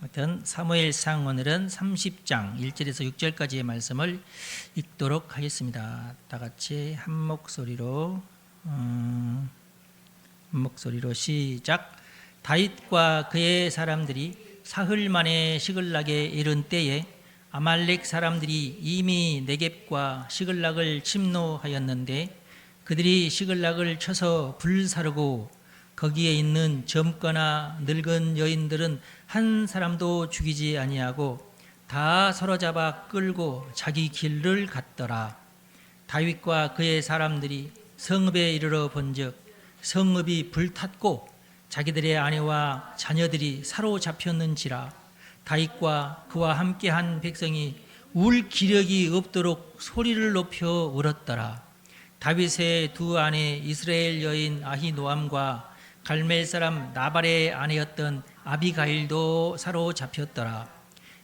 하여튼 사무엘상 오늘은 30장 1절에서 6절까지의 말씀을 읽도록 하겠습니다. 다 같이 한 목소리로 시작. 다윗과 그의 사람들이 사흘 만에 시글락에 이른 때에 아말렉 사람들이 이미 네겝과 시글락을 침노하였는데 그들이 시글락을 쳐서 불사르고 거기에 있는 젊거나 늙은 여인들은 한 사람도 죽이지 아니하고 다 사로잡아 끌고 자기 길을 갔더라. 다윗과 그의 사람들이 성읍에 이르러 본즉 성읍이 불탔고 자기들의 아내와 자녀들이 사로잡혔는지라. 다윗과 그와 함께한 백성이 울 기력이 없도록 소리를 높여 울었더라. 다윗의 두 아내 이스라엘 여인 아히노암과 갈멜 사람 나발의 아내였던 아비가일도 사로잡혔더라.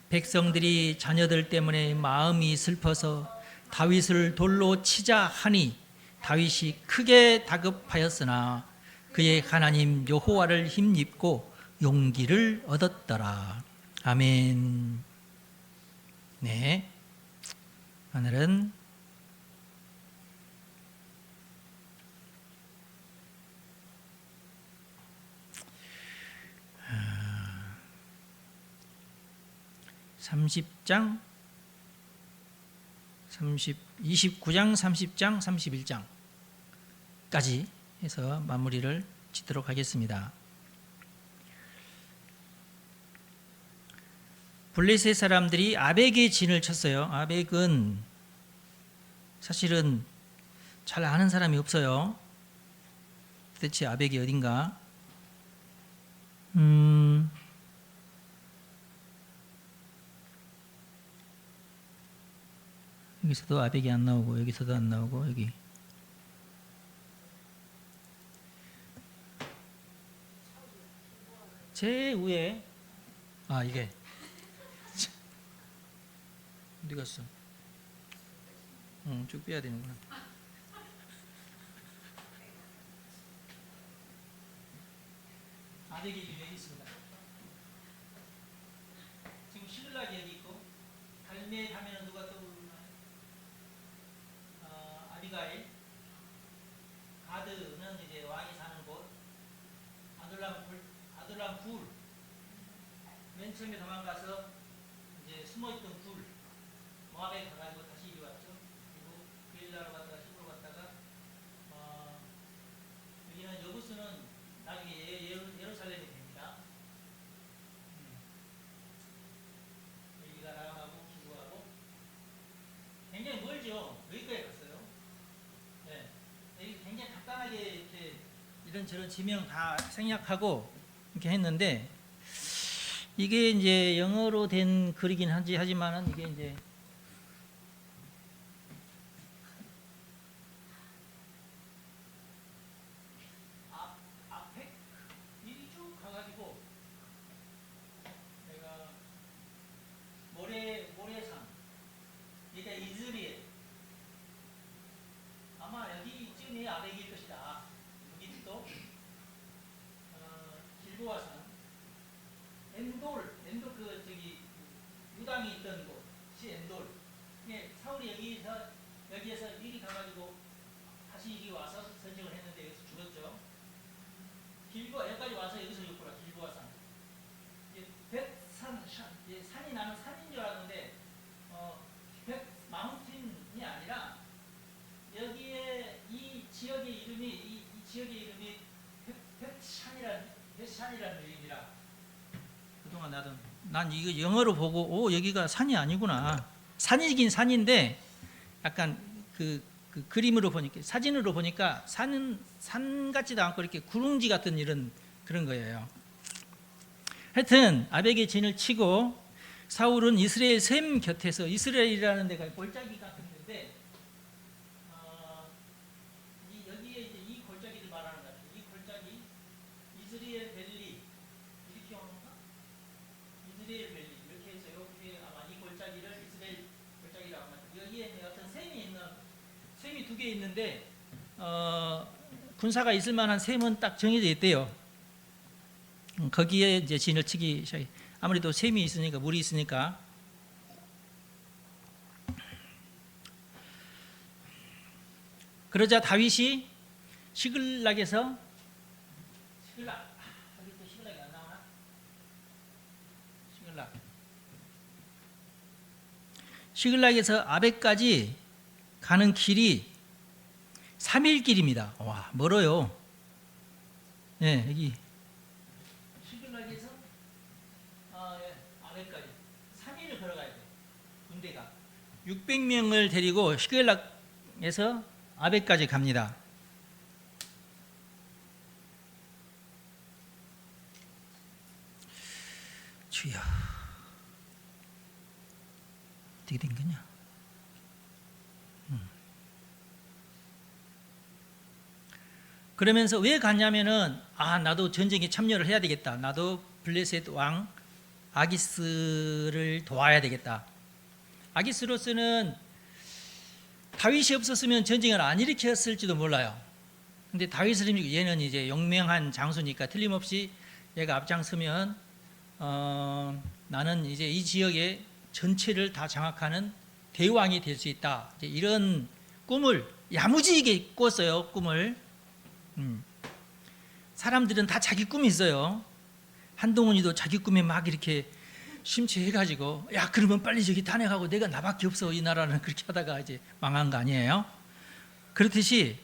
백성들이 자녀들 때문에 마음이 슬퍼서 다윗을 돌로 치자 하니 다윗이 크게 다급하였으나 그의 하나님 여호와를 힘입고 용기를 얻었더라. 아멘. 네, 오늘은 (30장) 29장, 30장, 31장까지 해서 마무리를 짓도록 하겠습니다. 블레셋 사람들이 아벡의 진을 쳤어요. 아벡은 사실은 잘 아는 사람이 없어요. 도대체 아벡이 어딘가? 여기서도 아벡이 안 나오고 여기서도 안 나오고 여기 제일 위에 이게 어디 갔어? 쭉 빼야 되는구나. 아벡이 여기 있습니다. 지금 시글락이 여기 있고 갈멜 하면은 누가 떠오르나요? 아비가일. 가드는 이제 왕이 사는 곳. 아둘람 굴. 맨 처음에 도망가서 이제 숨어있던 굴. 모압에 가가지고 다시 이리 왔죠. 그리고 게릴라로 갔다가 시골로 갔다가 여기는 여부수는 나중에 예루살렘이 됩니다. 여기가 라암하고 기부하고 굉장히 멀죠. 여기까지 갔어요. 네. 여기 굉장히 간단하게 이렇게 이런저런 지명 다 생략하고 이렇게 했는데 이게 이제 영어로 된 글이긴 하지만은 이게 이제 아펙 이리 쭉 가가지고 내가 모래산 그러니까 이즈리엘 아마 여기쯤이 아벡일 것이다. 여기 또 길보아산 엔돌 그 저기 유당이 있던 곳이 엔돌. 이게 사울이 여기에서 이리 가가지고 다시 이리 와서 전쟁을 했는데 여기서 죽었죠. 여기까지 와서 여기서 죽구나. 길보아산. 백산 산이 나는 산인 줄 알았는데 백 마운틴이 아니라 여기에 이 지역의 이름이 백산이라는 얘기라. 그동안 난 이거 영어로 보고 여기가 산이 아니구나. 산이긴 산인데 약간 그 그림으로 보니까 사진으로 보니까 산 같지도 않고 이렇게 구릉지 같은 그런 거예요. 하여튼 아벡의 진을 치고 사울은 이스라엘 샘 곁에서 이스라엘이라는 데가 골짜기 같은 데인데 여기에 이제 이 골짜기를 말하는 것 같아요. 이 골짜기 이스라엘 밸리 이렇게 오는가? 이스라엘 밸리 이렇게 해서 이렇게 아마 이 골짜기를 이스라엘 골짜기라고 합니다. 여기에 어떤 샘이 두 개 있는데 군사가 있을 만한 샘은 딱 정해져 있대요. 거기에 이제 진을 치기 시작해. 아무래도 샘이 있으니까, 물이 있으니까. 그러자 다윗이 시글락에서 여기 또 시글락이 안 나오나? 시글락에서 아벡까지 가는 길이 3일 길입니다. 와, 멀어요. 네, 여기 시글락에서 아벡까지 3일을 걸어가야 돼. 군대가 600명을 데리고 시글락에서 아벡까지 갑니다. 주여, 어떻게 된 거냐? 그러면서 왜 갔냐면은 나도 전쟁에 참여를 해야 되겠다. 나도 블레셋 왕 아기스를 도와야 되겠다. 아기스로서는 다윗이 없었으면 전쟁을 안 일으켰을지도 몰라요. 근데 다윗을 얘는 이제 용맹한 장수니까 틀림없이 얘가 앞장서면 나는 이제 이 지역의 전체를 다 장악하는 대왕이 될 수 있다. 이제 이런 꿈을 야무지게 꿨어요. 꿈을. 사람들은 다 자기 꿈이 있어요. 한동훈이도 자기 꿈에 막 이렇게 심취해가지고 야 그러면 빨리 저기 탄핵하고 내가 나밖에 없어 이 나라는 그렇게 하다가 이제 망한 거 아니에요? 그렇듯이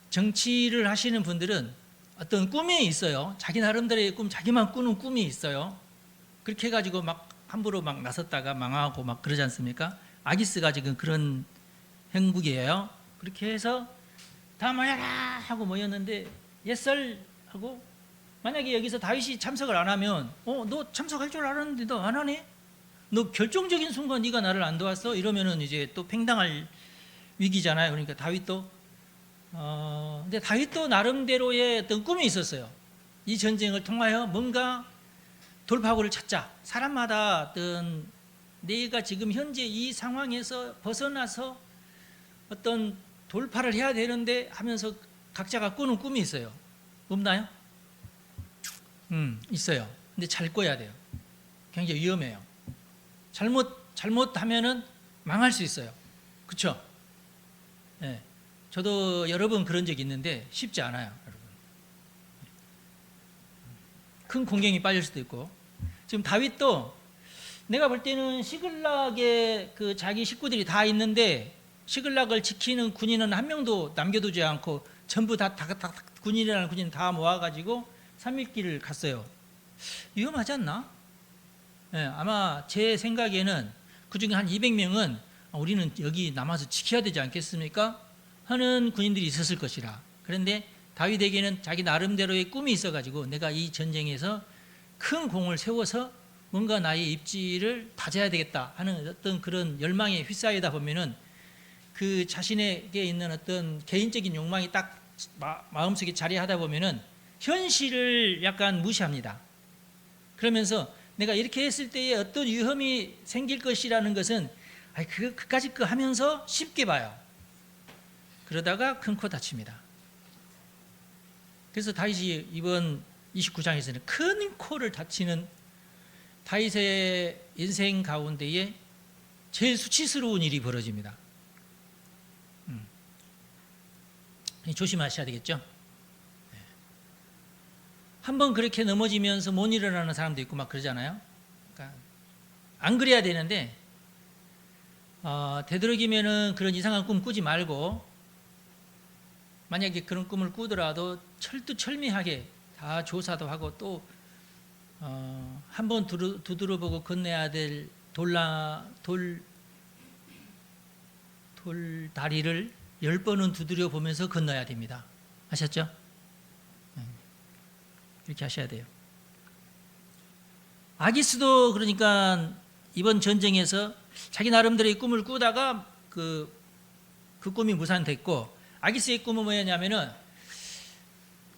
정치를 하시는 분들은 어떤 꿈이 있어요. 자기 나름대로의 꿈, 자기만 꾸는 꿈이 있어요. 그렇게 해가지고 막 함부로 막 나섰다가 망하고 막 그러지 않습니까? 아기스가 지금 그런 형국이에요. 그렇게 해서 다 모여라 하고 모였는데 옛설 하고 만약에 여기서 다윗이 참석을 안 하면 너 참석할 줄 알았는데 너 안 하네? 너 결정적인 순간 네가 나를 안 도왔어? 이러면은 이제 또 팽당할 위기잖아요. 그러니까 다윗도 근데 다윗도 나름대로의 어떤 꿈이 있었어요. 이 전쟁을 통하여 뭔가 돌파구를 찾자. 사람마다 어떤 내가 지금 현재 이 상황에서 벗어나서 어떤 돌파를 해야 되는데 하면서 각자가 꾸는 꿈이 있어요. 없나요? 있어요. 근데 잘 꿔야 돼요. 굉장히 위험해요. 잘못하면은 망할 수 있어요. 그렇죠? 네. 저도 여러 번 그런 적이 있는데 쉽지 않아요, 여러분. 큰 공경이 빠질 수도 있고. 지금 다윗도 내가 볼 때는 시글락에 그 자기 식구들이 다 있는데 시글락을 지키는 군인은 한 명도 남겨두지 않고 전부 다 군인이라는 군인 다 모아가지고 3일길을 갔어요. 위험하지 않나? 네, 아마 제 생각에는 그중에 한 200명은 우리는 여기 남아서 지켜야 되지 않겠습니까? 하는 군인들이 있었을 것이라. 그런데 다윗에게는 자기 나름대로의 꿈이 있어가지고 내가 이 전쟁에서 큰 공을 세워서 뭔가 나의 입지를 다져야 되겠다 하는 어떤 그런 열망에 휩싸이다 보면은 그 자신에게 있는 어떤 개인적인 욕망이 딱 마음속에 자리하다 보면은 현실을 약간 무시합니다. 그러면서 내가 이렇게 했을 때에 어떤 위험이 생길 것이라는 것은 그까짓 거 하면서 쉽게 봐요. 그러다가 큰 코 다칩니다. 그래서 다윗이 이번 29장에서는 큰 코를 다치는 다윗의 인생 가운데에 제일 수치스러운 일이 벌어집니다. 조심하셔야 되겠죠. 한번 그렇게 넘어지면서 못 일어나는 사람도 있고 막 그러잖아요. 그러니까 안 그래야 되는데 되도록이면은 그런 이상한 꿈 꾸지 말고 만약에 그런 꿈을 꾸더라도 철두철미하게 다 조사도 하고 또 한번 두드려보고 건너야 될 돌다리를 10번은 두드려 보면서 건너야 됩니다. 아셨죠? 이렇게 하셔야 돼요. 아기스도 그러니까 이번 전쟁에서 자기 나름대로의 꿈을 꾸다가 그 꿈이 무산됐고, 아기스의 꿈은 뭐였냐면은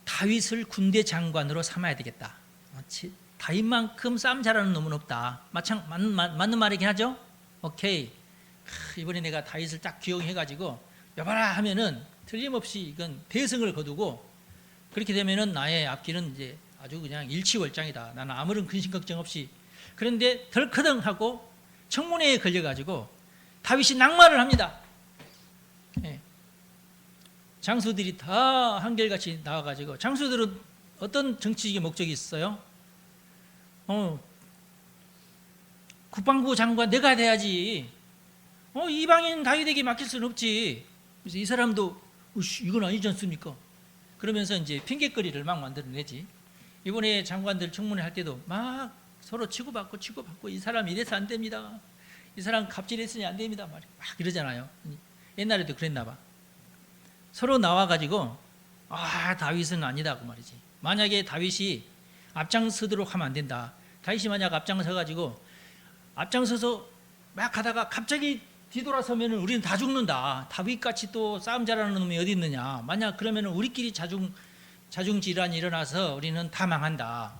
다윗을 군대 장관으로 삼아야 되겠다. 다윗만큼 싸움 잘하는 놈은 없다. 맞는 말이긴 하죠. 오케이. 이번에 내가 다윗을 딱 기용해가지고 여봐라 하면은 틀림없이 이건 대승을 거두고, 그렇게 되면은 나의 앞길은 이제 아주 그냥 일치월장이다. 나는 아무런 근심 걱정 없이. 그런데 덜커덩하고 청문회에 걸려가지고 다윗이 낙마를 합니다. 예. 장수들이 다 한결같이 나와가지고, 장수들은 어떤 정치적인 목적이 있어요? 국방부 장관 내가 돼야지. 이방인 다윗에게 맡길 수는 없지. 그래서 이 사람도 이건 아니지 않습니까? 그러면서 이제 핑계거리를 막 만들어내지. 이번에 장관들 청문회 할 때도 막 서로 치고받고 이 사람 이래서 안 됩니다. 이 사람 갑질했으니 안 됩니다. 막 이러잖아요. 옛날에도 그랬나 봐. 서로 나와가지고 다윗은 아니다 그 말이지. 만약에 다윗이 앞장서도록 하면 안 된다. 다윗이 만약 앞장서가지고 앞장서서 막 하다가 갑자기 뒤돌아서면 우리는 다 죽는다. 다윗같이 또 싸움 잘하는 놈이 어디 있느냐. 만약 그러면 우리끼리 자중질환이 일어나서 우리는 다 망한다.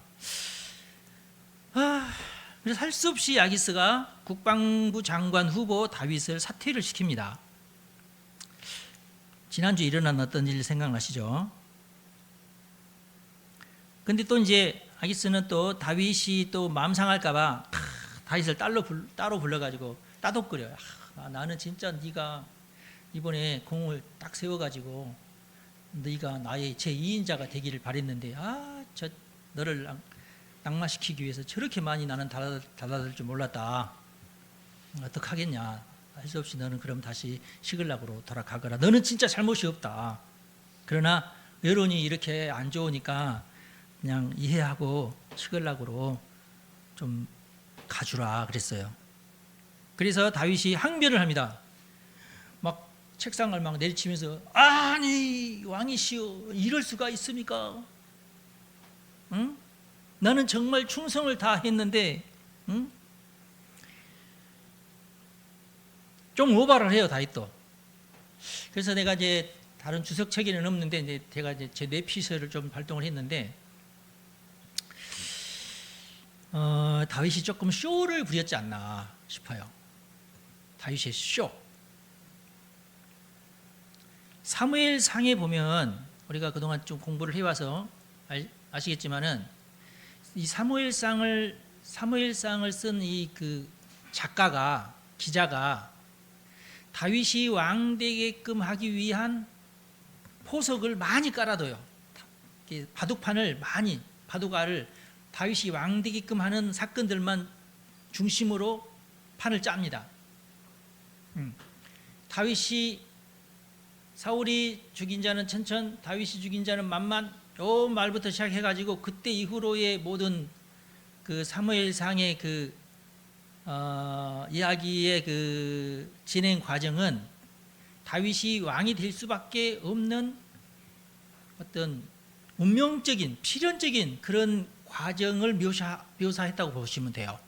그래서 할 수 없이 아기스가 국방부 장관 후보 다윗을 사퇴를 시킵니다. 지난주 일어난 어떤 일 생각나시죠? 근데 또 이제 아기스는 또 다윗이 또 마음 상할까봐 다윗을 따로 불러가지고 따독거려요. 나는 진짜 네가 이번에 공을 딱 세워가지고 네가 나의 제2인자가 되기를 바랬는데 너를 낙마시키기 위해서 저렇게 많이 나는 달아들 줄 몰랐다. 어떡하겠냐. 할 수 없이 너는 그럼 다시 시글락으로 돌아가거라. 너는 진짜 잘못이 없다. 그러나 여론이 이렇게 안 좋으니까 그냥 이해하고 시글락으로 좀 가주라 그랬어요. 그래서 다윗이 항변을 합니다. 막 책상을 막 내리치면서 아니 왕이시여 이럴 수가 있습니까? 응? 나는 정말 충성을 다했는데 응? 좀 오바를 해요 다윗도. 그래서 내가 이제 다른 주석 책에는 없는데 이제 제가 이제 제 뇌피셜을 좀 발동을 했는데 다윗이 조금 쇼를 부렸지 않나 싶어요. 다윗의 쇼. 사무엘상에 보면 우리가 그동안 좀 공부를 해와서 아시겠지만은 이 사무엘상을 쓴 이 그 기자가 다윗이 왕 되게끔 하기 위한 포석을 많이 깔아둬요. 바둑알을 다윗이 왕 되게끔 하는 사건들만 중심으로 판을 짭니다. 사울이 죽인 자는 천천, 다윗이 죽인 자는 만만, 요 말부터 시작해가지고 그때 이후로의 모든 그 사무엘상의 그 이야기의 그 진행 과정은 다윗이 왕이 될 수밖에 없는 어떤 운명적인 필연적인 그런 과정을 묘사했다고 보시면 돼요.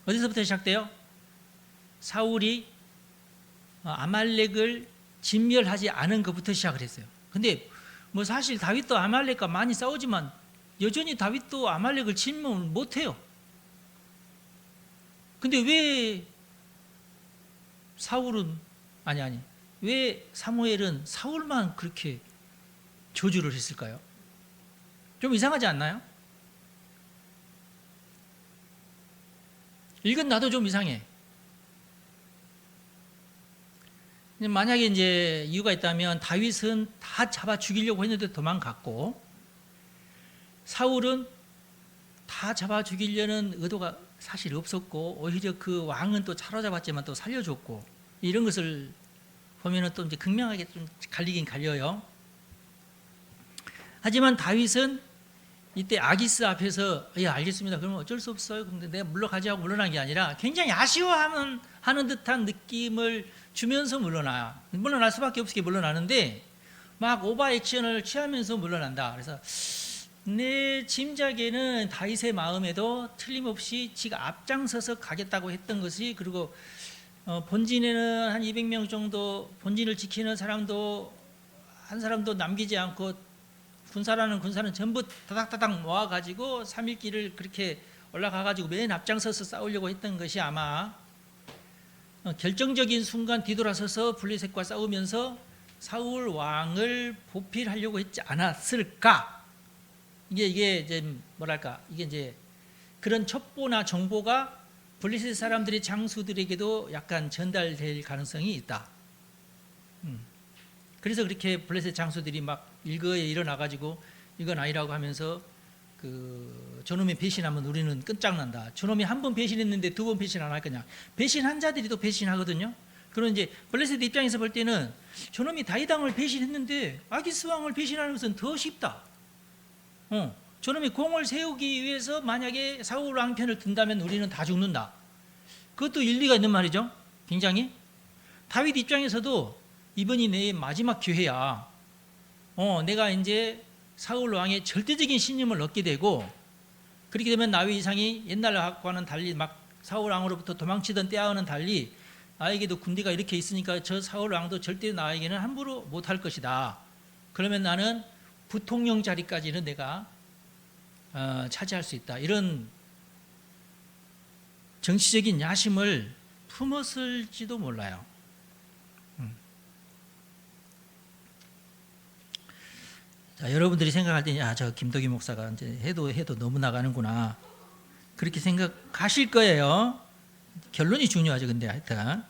어디서부터 시작돼요? 사울이 아말렉을 진멸하지 않은 것부터 시작을 했어요. 근데 뭐 사실 다윗도 아말렉과 많이 싸우지만 여전히 다윗도 아말렉을 진멸 못해요. 근데 왜 왜 사무엘은 사울만 그렇게 저주를 했을까요? 좀 이상하지 않나요? 이건 나도 좀 이상해. 만약에 이제 이유가 있다면 다윗은 다 잡아 죽이려고 했는데 도망갔고 사울은 다 잡아 죽이려는 의도가 사실 없었고 오히려 그 왕은 또 사로잡았지만 또 살려줬고 이런 것을 보면은 또 이제 극명하게 좀 갈리긴 갈려요. 하지만 다윗은 이때 아기스 앞에서 알겠습니다. 그러면 어쩔 수 없어요. 근데 내가 물러가지 하고 물러난 게 아니라 굉장히 아쉬워하는 듯한 느낌을 주면서 물러날 수밖에 없게 물러나는데 막 오버 액션을 취하면서 물러난다. 그래서 내 짐작에는 다윗의 마음에도 틀림없이 지가 앞장서서 가겠다고 했던 것이 그리고 본진에는 한 200명 정도 본진을 지키는 사람도 한 사람도 남기지 않고 군사는 전부 다닥다닥 모아가지고 3일길을 그렇게 올라가가지고 맨 앞장서서 싸우려고 했던 것이 아마 결정적인 순간 뒤돌아서서 블레셋과 싸우면서 사울 왕을 보필하려고 했지 않았을까? 이게 이제 뭐랄까? 이게 이제 그런 첩보나 정보가 블레셋 사람들의 장수들에게도 약간 전달될 가능성이 있다. 그래서 그렇게 블레셋 장수들이 막 일거에 일어나가지고 이건 아니라고 하면서 그 저놈이 배신하면 우리는 끝장난다. 저놈이 한 번 배신했는데 두 번 배신 안 할 거냐? 배신한 자들이 또 배신하거든요. 그런 이제 블레셋 입장에서 볼 때는 저놈이 다윗 왕을 배신했는데 아기스 왕을 배신하는 것은 더 쉽다. 저놈이 공을 세우기 위해서 만약에 사울 왕 편을 든다면 우리는 다 죽는다. 그것도 일리가 있는 말이죠. 굉장히 다윗 입장에서도 이번이 내 마지막 기회야. 내가 이제 사울 왕의 절대적인 신임을 얻게 되고, 그렇게 되면 나의 이상이 옛날과는 달리 막 사울 왕으로부터 도망치던 때와는 달리 나에게도 군대가 이렇게 있으니까 저 사울 왕도 절대 나에게는 함부로 못할 것이다. 그러면 나는 부통령 자리까지는 내가 차지할 수 있다. 이런 정치적인 야심을 품었을지도 몰라요. 자, 여러분들이 생각할 때, 저 김덕희 목사가 이제 해도 너무 나가는구나. 그렇게 생각하실 거예요. 결론이 중요하죠, 근데 하여튼.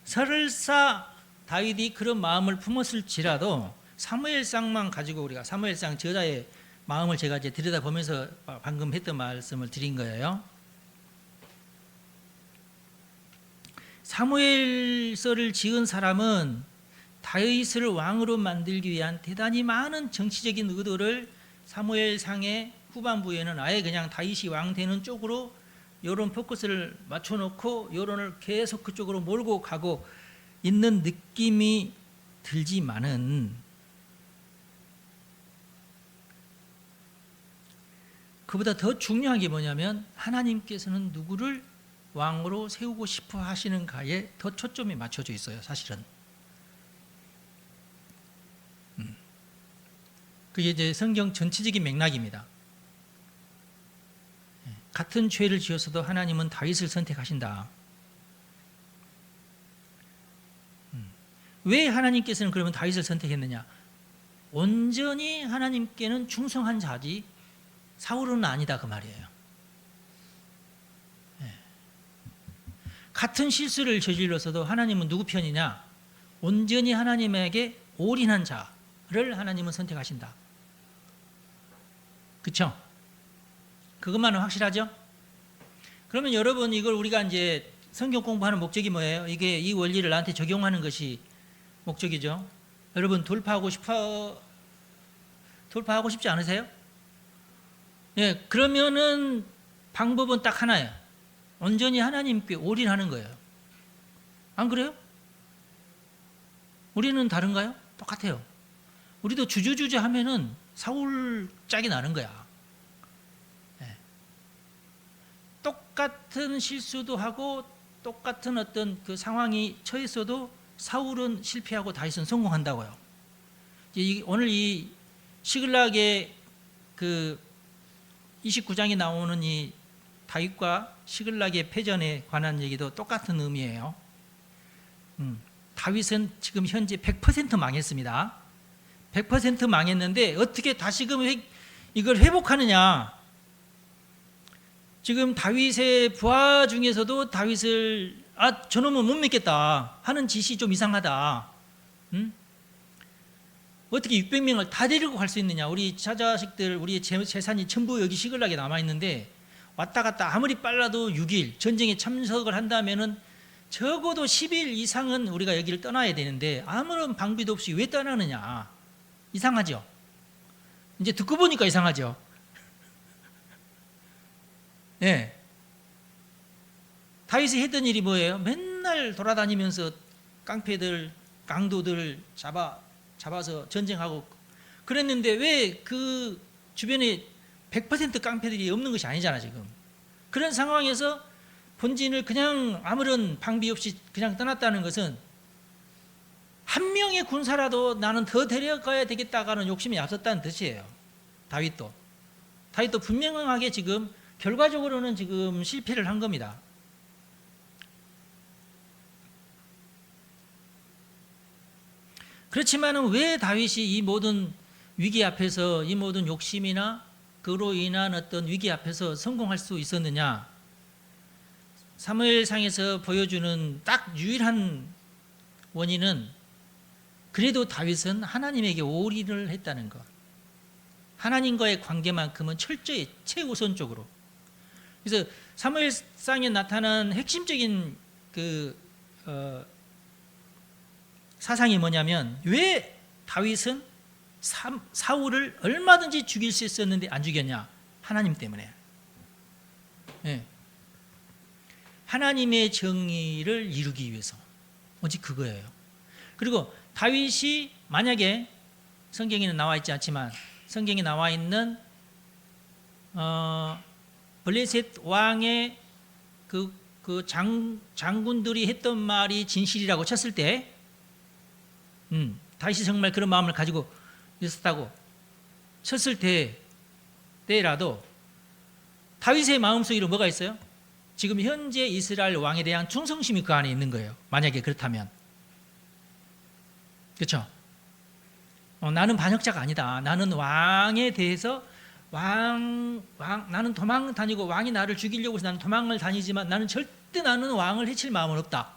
설사 다윗이 그런 마음을 품었을지라도 사무엘상만 가지고 우리가 사무엘상 저자의 마음을 제가 이제 들여다보면서 방금 했던 말씀을 드린 거예요. 사무엘서를 지은 사람은 다윗을 왕으로 만들기 위한 대단히 많은 정치적인 의도를 사무엘상의 후반부에는 아예 그냥 다윗이 왕 되는 쪽으로 여론 포커스를 맞춰놓고 여론을 계속 그쪽으로 몰고 가고 있는 느낌이 들지만은 그보다 더 중요한 게 뭐냐면 하나님께서는 누구를 왕으로 세우고 싶어 하시는가에 더 초점이 맞춰져 있어요, 사실은. 그게 이제 성경 전체적인 맥락입니다. 같은 죄를 지었어도 하나님은 다윗을 선택하신다. 왜 하나님께서는 그러면 다윗을 선택했느냐? 온전히 하나님께는 충성한 자지 사울은 아니다, 그 말이에요. 같은 실수를 저질렀어도 하나님은 누구 편이냐? 온전히 하나님에게 올인한 자를 하나님은 선택하신다. 그렇죠? 그것만은 확실하죠? 그러면 여러분, 이걸 우리가 이제 성경 공부하는 목적이 뭐예요? 이게 이 원리를 나한테 적용하는 것이 목적이죠. 여러분 돌파하고 싶지 않으세요? 예, 그러면은 방법은 딱 하나예요. 온전히 하나님께 올인하는 거예요. 안 그래요? 우리는 다른가요? 똑같아요. 우리도 주저주저 하면은 사울 짝이 나는 거야. 예. 똑같은 실수도 하고 똑같은 어떤 그 상황이 처했어도 사울은 실패하고 다윗은 성공한다고요. 오늘 이 시글락의 그 29장에 나오는 이 다윗과 시글락의 패전에 관한 얘기도 똑같은 의미예요. 다윗은 지금 현재 100% 망했습니다. 100% 망했는데 어떻게 다시금 이걸 회복하느냐? 지금 다윗의 부하 중에서도 다윗을 저놈은 못 믿겠다 하는 짓이 좀 이상하다. 어떻게 600명을 다 데리고 갈 수 있느냐? 우리 자식들, 우리의 재산이 전부 여기 시글락에 남아있는데 왔다 갔다 아무리 빨라도 6일 전쟁에 참석을 한다면은 적어도 10일 이상은 우리가 여기를 떠나야 되는데 아무런 방비도 없이 왜 떠나느냐? 이상하죠? 이제 듣고 보니까 이상하죠? 네. 다윗이 했던 일이 뭐예요? 맨날 돌아다니면서 깡패들, 강도들 잡아서 전쟁하고 그랬는데 왜 그 주변에 100% 깡패들이 없는 것이 아니잖아, 지금. 그런 상황에서 본진을 그냥 아무런 방비 없이 그냥 떠났다는 것은 한 명의 군사라도 나는 더 데려가야 되겠다가는 욕심이 앞섰다는 뜻이에요. 다윗도 분명하게 지금 결과적으로는 지금 실패를 한 겁니다. 그렇지만은 왜 다윗이 이 모든 위기 앞에서, 이 모든 욕심이나 그로 인한 어떤 위기 앞에서 성공할 수 있었느냐? 사무엘상에서 보여주는 딱 유일한 원인은 그래도 다윗은 하나님에게 올인을 했다는 것. 하나님과의 관계만큼은 철저히 최우선적으로. 그래서 사무엘상에 나타난 핵심적인 사상이 뭐냐면, 왜 다윗은 사울을 얼마든지 죽일 수 있었는데 안 죽였냐? 하나님 때문에. 네. 하나님의 정의를 이루기 위해서. 오직 그거예요. 그리고 다윗이 만약에 성경에는 나와 있지 않지만 성경에 나와 있는 블레셋 왕의 장군들이 했던 말이 진실이라고 쳤을 때, 다윗이 정말 그런 마음을 가지고 있었다고 쳤을 때라도 다윗의 마음속으로 뭐가 있어요? 지금 현재 이스라엘 왕에 대한 충성심이 그 안에 있는 거예요. 만약에 그렇다면. 그렇죠? 나는 반역자가 아니다. 나는 왕에 대해서 나는 도망 다니고 왕이 나를 죽이려고 해서 나는 도망을 다니지만 나는 절대 나는 왕을 해칠 마음은 없다.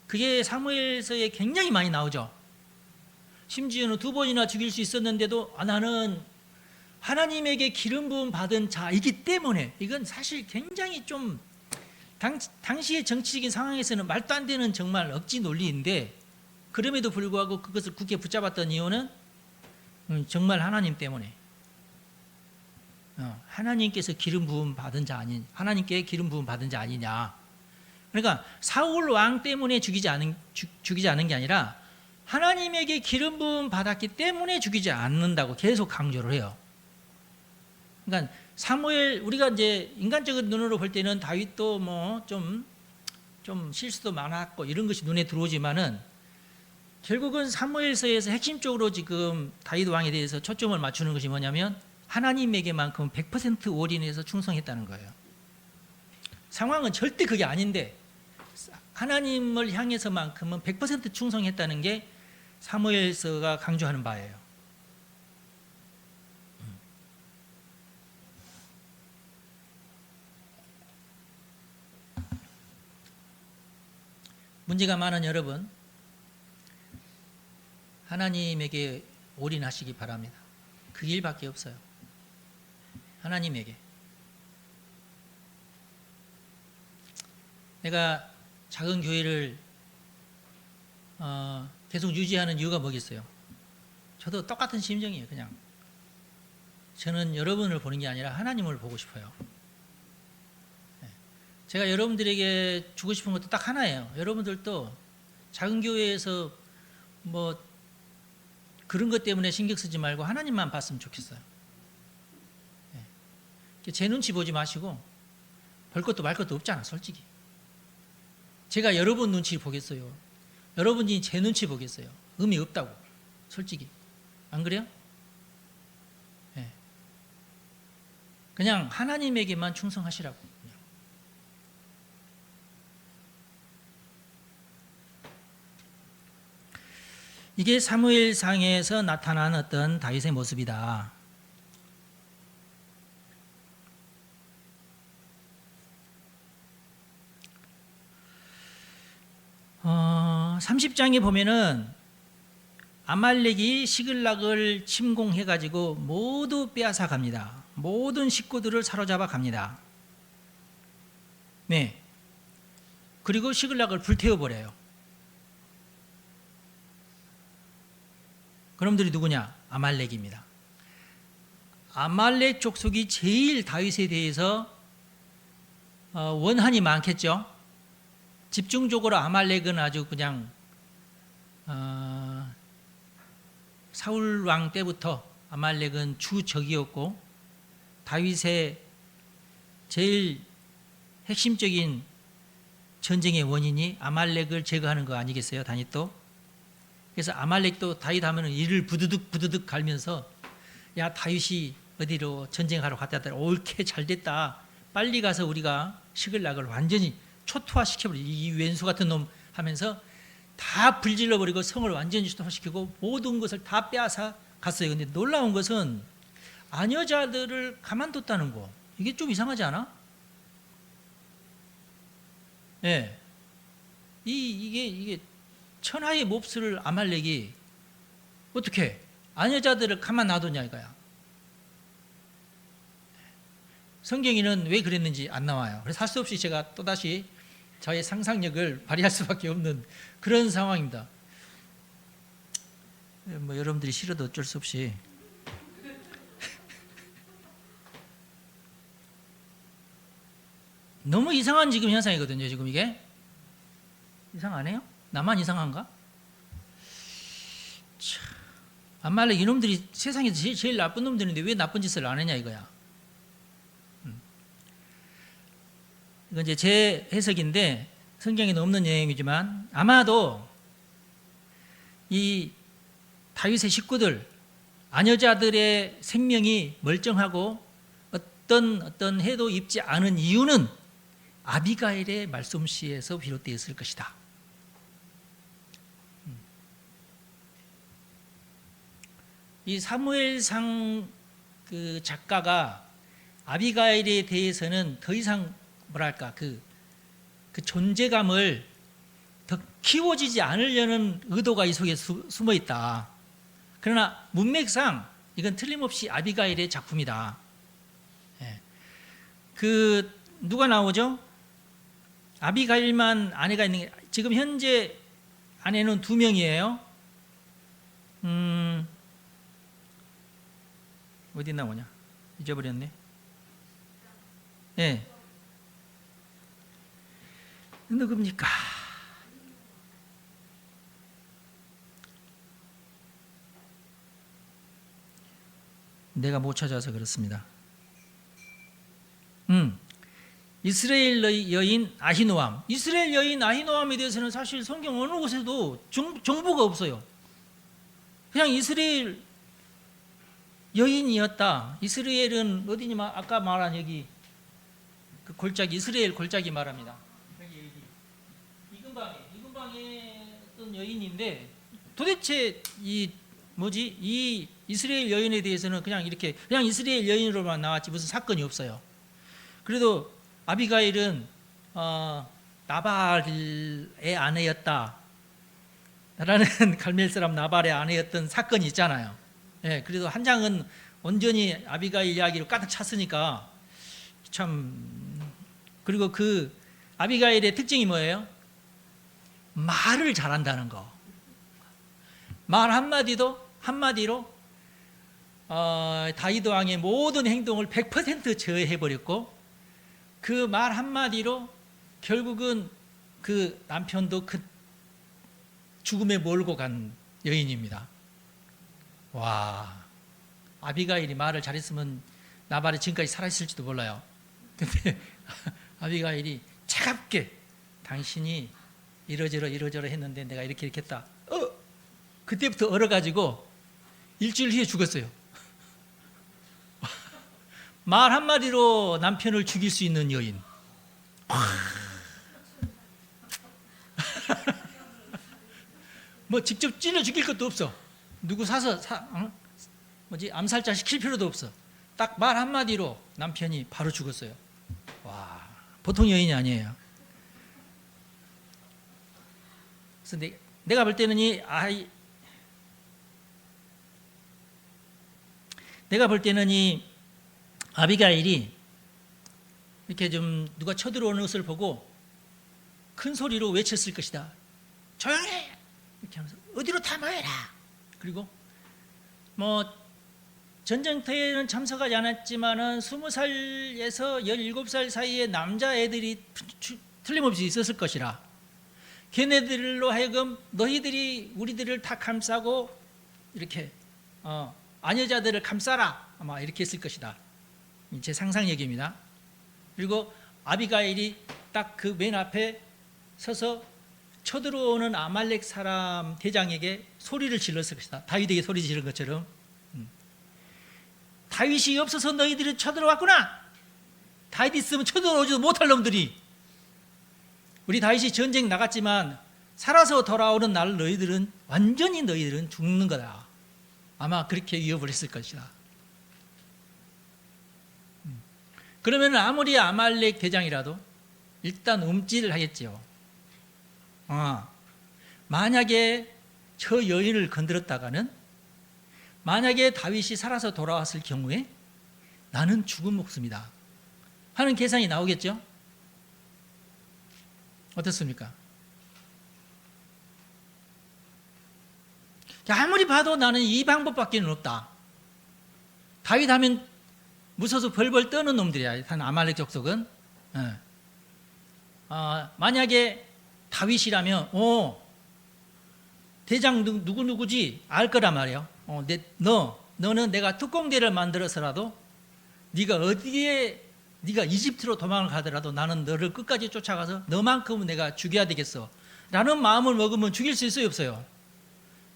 그게 사무엘서에 굉장히 많이 나오죠. 심지어는 2번이나 죽일 수 있었는데도 나는 하나님에게 기름 부음 받은 자이기 때문에, 이건 사실 굉장히 좀 당시의 정치적인 상황에서는 말도 안 되는 정말 억지 논리인데, 그럼에도 불구하고 그것을 굳게 붙잡았던 이유는 정말 하나님 때문에. 하나님께서 기름 부음 받은 자 아닌, 하나님께 기름 부음 받은 자 아니냐. 그러니까 사울 왕 때문에 죽이지 않은 게 아니라 하나님에게 기름 부음 받았기 때문에 죽이지 않는다고 계속 강조를 해요. 그러니까 사무엘, 우리가 이제 인간적인 눈으로 볼 때는 다윗도 뭐 좀 실수도 많았고 이런 것이 눈에 들어오지만은, 결국은 사무엘서에서 핵심적으로 지금 다윗 왕에 대해서 초점을 맞추는 것이 뭐냐면 하나님에게만큼 100% 올인해서 충성했다는 거예요. 상황은 절대 그게 아닌데 하나님을 향해서만큼은 100% 충성했다는 게 사무엘서가 강조하는 바예요. 문제가 많은 여러분, 하나님에게 올인하시기 바랍니다. 그 일밖에 없어요. 하나님에게. 내가 작은 교회를 계속 유지하는 이유가 뭐겠어요? 저도 똑같은 심정이에요. 그냥 저는 여러분을 보는 게 아니라 하나님을 보고 싶어요. 제가 여러분들에게 주고 싶은 것도 딱 하나예요. 여러분들도 작은 교회에서 뭐 그런 것 때문에 신경 쓰지 말고 하나님만 봤으면 좋겠어요. 제 눈치 보지 마시고, 볼 것도 말 것도 없잖아, 솔직히. 제가 여러분 눈치 보겠어요? 여러분이 제 눈치 보겠어요? 의미 없다고, 솔직히. 안 그래요? 그냥 하나님에게만 충성하시라고. 이게 사무엘상에서 나타난 어떤 다윗의 모습이다. 30장에 보면은 아말렉이 시글락을 침공해가지고 모두 빼앗아 갑니다. 모든 식구들을 사로잡아 갑니다. 네. 그리고 시글락을 불태워버려요. 그놈들이 누구냐? 아말렉입니다. 아말렉 족속이 제일 다윗에 대해서 원한이 많겠죠. 집중적으로 아말렉은 아주 그냥 사울 왕 때부터 아말렉은 주적이었고, 다윗의 제일 핵심적인 전쟁의 원인이 아말렉을 제거하는 거 아니겠어요? 다윗도. 그래서 아말렉도 다윗 하면은 이를 부드득 갈면서, 야, 다윗이 어디로 전쟁하러 갔다 왔더라, 옳게 잘 됐다, 빨리 가서 우리가 시글락을 완전히 초토화시켜버리지, 이 왼수 같은 놈 하면서 다 불질러 버리고 성을 완전히 수도시키고 모든 것을 다 빼앗아 갔어요. 근데 놀라운 것은 아녀자들을 가만뒀다는 거. 이게 좀 이상하지 않아? 예. 이게 천하의 몹쓸 아말렉이 어떻게 아녀자들을 가만 놔두냐 이거야. 성경에는 왜 그랬는지 안 나와요. 그래서 할 수 없이 제가 또다시 저의 상상력을 발휘할 수밖에 없는 그런 상황입니다. 뭐 여러분들이 싫어도 어쩔 수 없이. 너무 이상한 지금 현상이거든요. 지금 이게 이상하네요. 나만 이상한가? 참, 아말렉 이놈들이 세상에서 제일 나쁜 놈들인데 왜 나쁜 짓을 안 했냐 이거야. 이건 이제 제 해석인데 성경에는 없는 내용이지만 아마도 이 다윗의 식구들, 아녀자들의 생명이 멀쩡하고 어떤 해도 입지 않은 이유는 아비가일의 말솜씨에서 비롯되었을 것이다. 이 사무엘상 그 작가가 아비가일에 대해서는 더 이상 뭐랄까 그 존재감을 더 키워지지 않으려는 의도가 이 속에 숨어 있다. 그러나 문맥상 이건 틀림없이 아비가일의 작품이다. 예. 그 누가 나오죠? 아비가일만 아내가 있는 게 지금 현재 아내는 2명이에요. 어디 나오냐? 잊어버렸네. 예. 누굽니까? 내가 못 찾아서 그렇습니다. 이스라엘 여인 아히노암. 이스라엘 여인 아히노암에 대해서는 사실 성경 어느 곳에도 정보가 없어요. 그냥 이스라엘 여인이었다. 이스라엘은 어디니? 아까 말한 여기 그 골짜기 이스라엘 골짜기 말합니다. 여기 이근방에 어떤 여인인데 도대체 이 이스라엘 여인에 대해서는 그냥 이스라엘 여인으로만 나왔지 무슨 사건이 없어요. 그래도 아비가일은 나발의 아내였다 라는 갈멜 사람 나발의 아내였던 사건이 있잖아요. 예, 그래도 한 장은 온전히 아비가일 이야기로 가득 찼으니까 참. 그리고 그 아비가일의 특징이 뭐예요? 말을 잘한다는 거. 말 한마디로 다윗 왕의 모든 행동을 100% 제어해버렸고 그 말 한마디로 결국은 그 남편도 그 죽음에 몰고 간 여인입니다. 와, 아비가일이 말을 잘했으면 나발이 지금까지 살아있을지도 몰라요. 근데 아비가일이 차갑게 당신이 이러저러 했는데 내가 이렇게 했다. 그때부터 얼어가지고 일주일 후에 죽었어요. 말 한마디로 남편을 죽일 수 있는 여인. 뭐 직접 찔러 죽일 것도 없어. 누구 사서 암살자 시킬 필요도 없어. 딱 말 한마디로 남편이 바로 죽었어요. 와, 보통 여인이 아니에요. 그래서 내가 볼 때는 이 아비가일이 이렇게 좀 누가 쳐들어오는 것을 보고 큰 소리로 외쳤을 것이다. 조용히! 이렇게 하면서 어디로 다 모여라! 그리고 전쟁터에는 참석하지 않았지만은 20살에서 17살 사이에 남자애들이 틀림없이 있었을 것이라. 걔네들로 하여금 너희들이 우리들을 다 감싸고 이렇게 아녀자들을 감싸라. 아마 이렇게 했을 것이다. 제 상상력입니다. 그리고 아비가일이 딱 그 맨 앞에 서서 쳐들어오는 아말렉 사람 대장에게 소리를 질렀을 것이다. 다윗에게 소리 지른 것처럼. 다윗이 없어서 너희들이 쳐들어왔구나. 다윗 있으면 쳐들어오지도 못할 놈들이. 우리 다윗이 전쟁 나갔지만 살아서 돌아오는 날 너희들은 완전히 너희들은 죽는 거다. 아마 그렇게 위협을 했을 것이다. 그러면 아무리 아말렉 대장이라도 일단 움찔을 하겠죠. 만약에 저 여인을 건드렸다가는, 만약에 다윗이 살아서 돌아왔을 경우에 나는 죽은 목숨이다 하는 계산이 나오겠죠. 어떻습니까? 아무리 봐도 나는 이 방법밖에 없다. 다윗 하면 무서워서 벌벌 떠는 놈들이야. 한 아말렉 족속은. 만약에 다윗이라면 대장 누구누구지 알 거란 말이에요. 너는 내가 특공대를 만들어서라도 네가 이집트로 도망을 가더라도 나는 너를 끝까지 쫓아가서 너만큼은 내가 죽여야 되겠어 라는 마음을 먹으면 죽일 수 있어요, 없어요?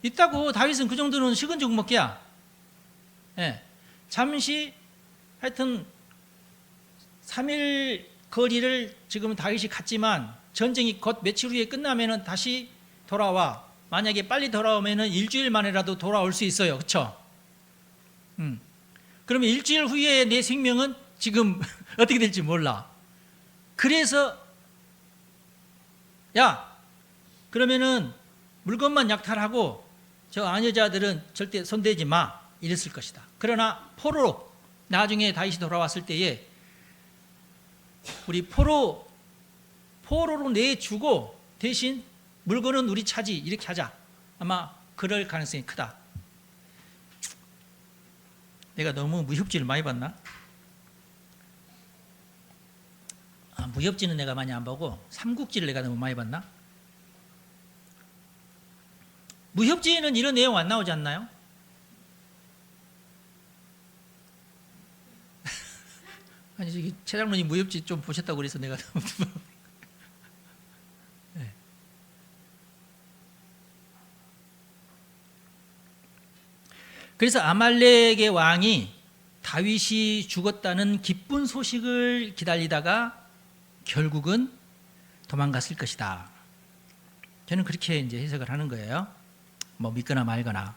있다고. 다윗은 그 정도는 식은 죽 먹기야. 잠시 하여튼 3일 거리를 지금 다윗이 갔지만 전쟁이 곧 며칠 후에 끝나면은 다시 돌아와. 만약에 빨리 돌아오면은 일주일 만에라도 돌아올 수 있어요. 그렇죠? 그러면 일주일 후에 내 생명은 지금 어떻게 될지 몰라. 그래서 그러면은 물건만 약탈하고 저 아녀자들은 절대 손대지 마 이랬을 것이다. 그러나 포로로 나중에 다윗이 돌아왔을 때에 우리 포로로 내주고 대신 물건은 우리 차지 이렇게 하자. 아마 그럴 가능성이 크다. 내가 너무 무협지를 많이 봤나? 무협지는 내가 많이 안 보고 삼국지를 내가 너무 많이 봤나? 무협지에는 이런 내용 안 나오지 않나요? 아니 저기 최 장로님 무협지 좀 보셨다고 그래서 내가 네. 그래서 아말렉의 왕이 다윗이 죽었다는 기쁜 소식을 기다리다가 결국은 도망갔을 것이다. 저는 그렇게 이제 해석을 하는 거예요. 뭐 믿거나 말거나.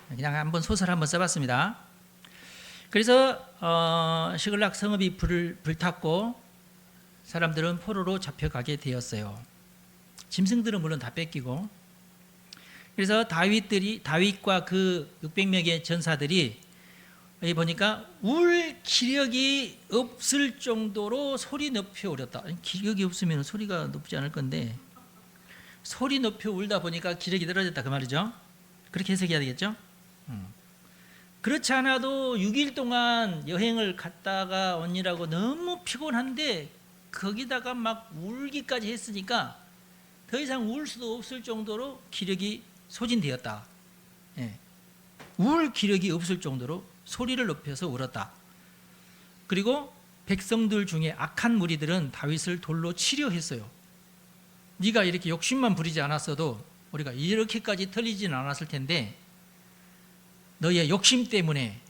그냥 한번 소설 한번 써봤습니다. 그래서 시글락 성읍이 불탔고 사람들은 포로로 잡혀가게 되었어요. 짐승들은 물론 다 뺏기고. 그래서 다윗과 그 600명의 전사들이 여기 보니까 울 기력이 없을 정도로 소리 높여 울었다. 기력이 없으면 소리가 높지 않을 건데 소리 높여 울다 보니까 기력이 떨어졌다 그 말이죠. 그렇게 해석해야 되겠죠. 그렇지 않아도 6일 동안 여행을 갔다가 오니라고 너무 피곤한데 거기다가 막 울기까지 했으니까 더 이상 울 수도 없을 정도로 기력이 소진되었다. 울 기력이 없을 정도로 소리를 높여서 울었다. 그리고 백성들 중에 악한 무리들은 다윗을 돌로 치려 했어요. 네가 이렇게 욕심만 부리지 않았어도 우리가 이렇게까지 털리지는 않았을 텐데 너의 욕심 때문에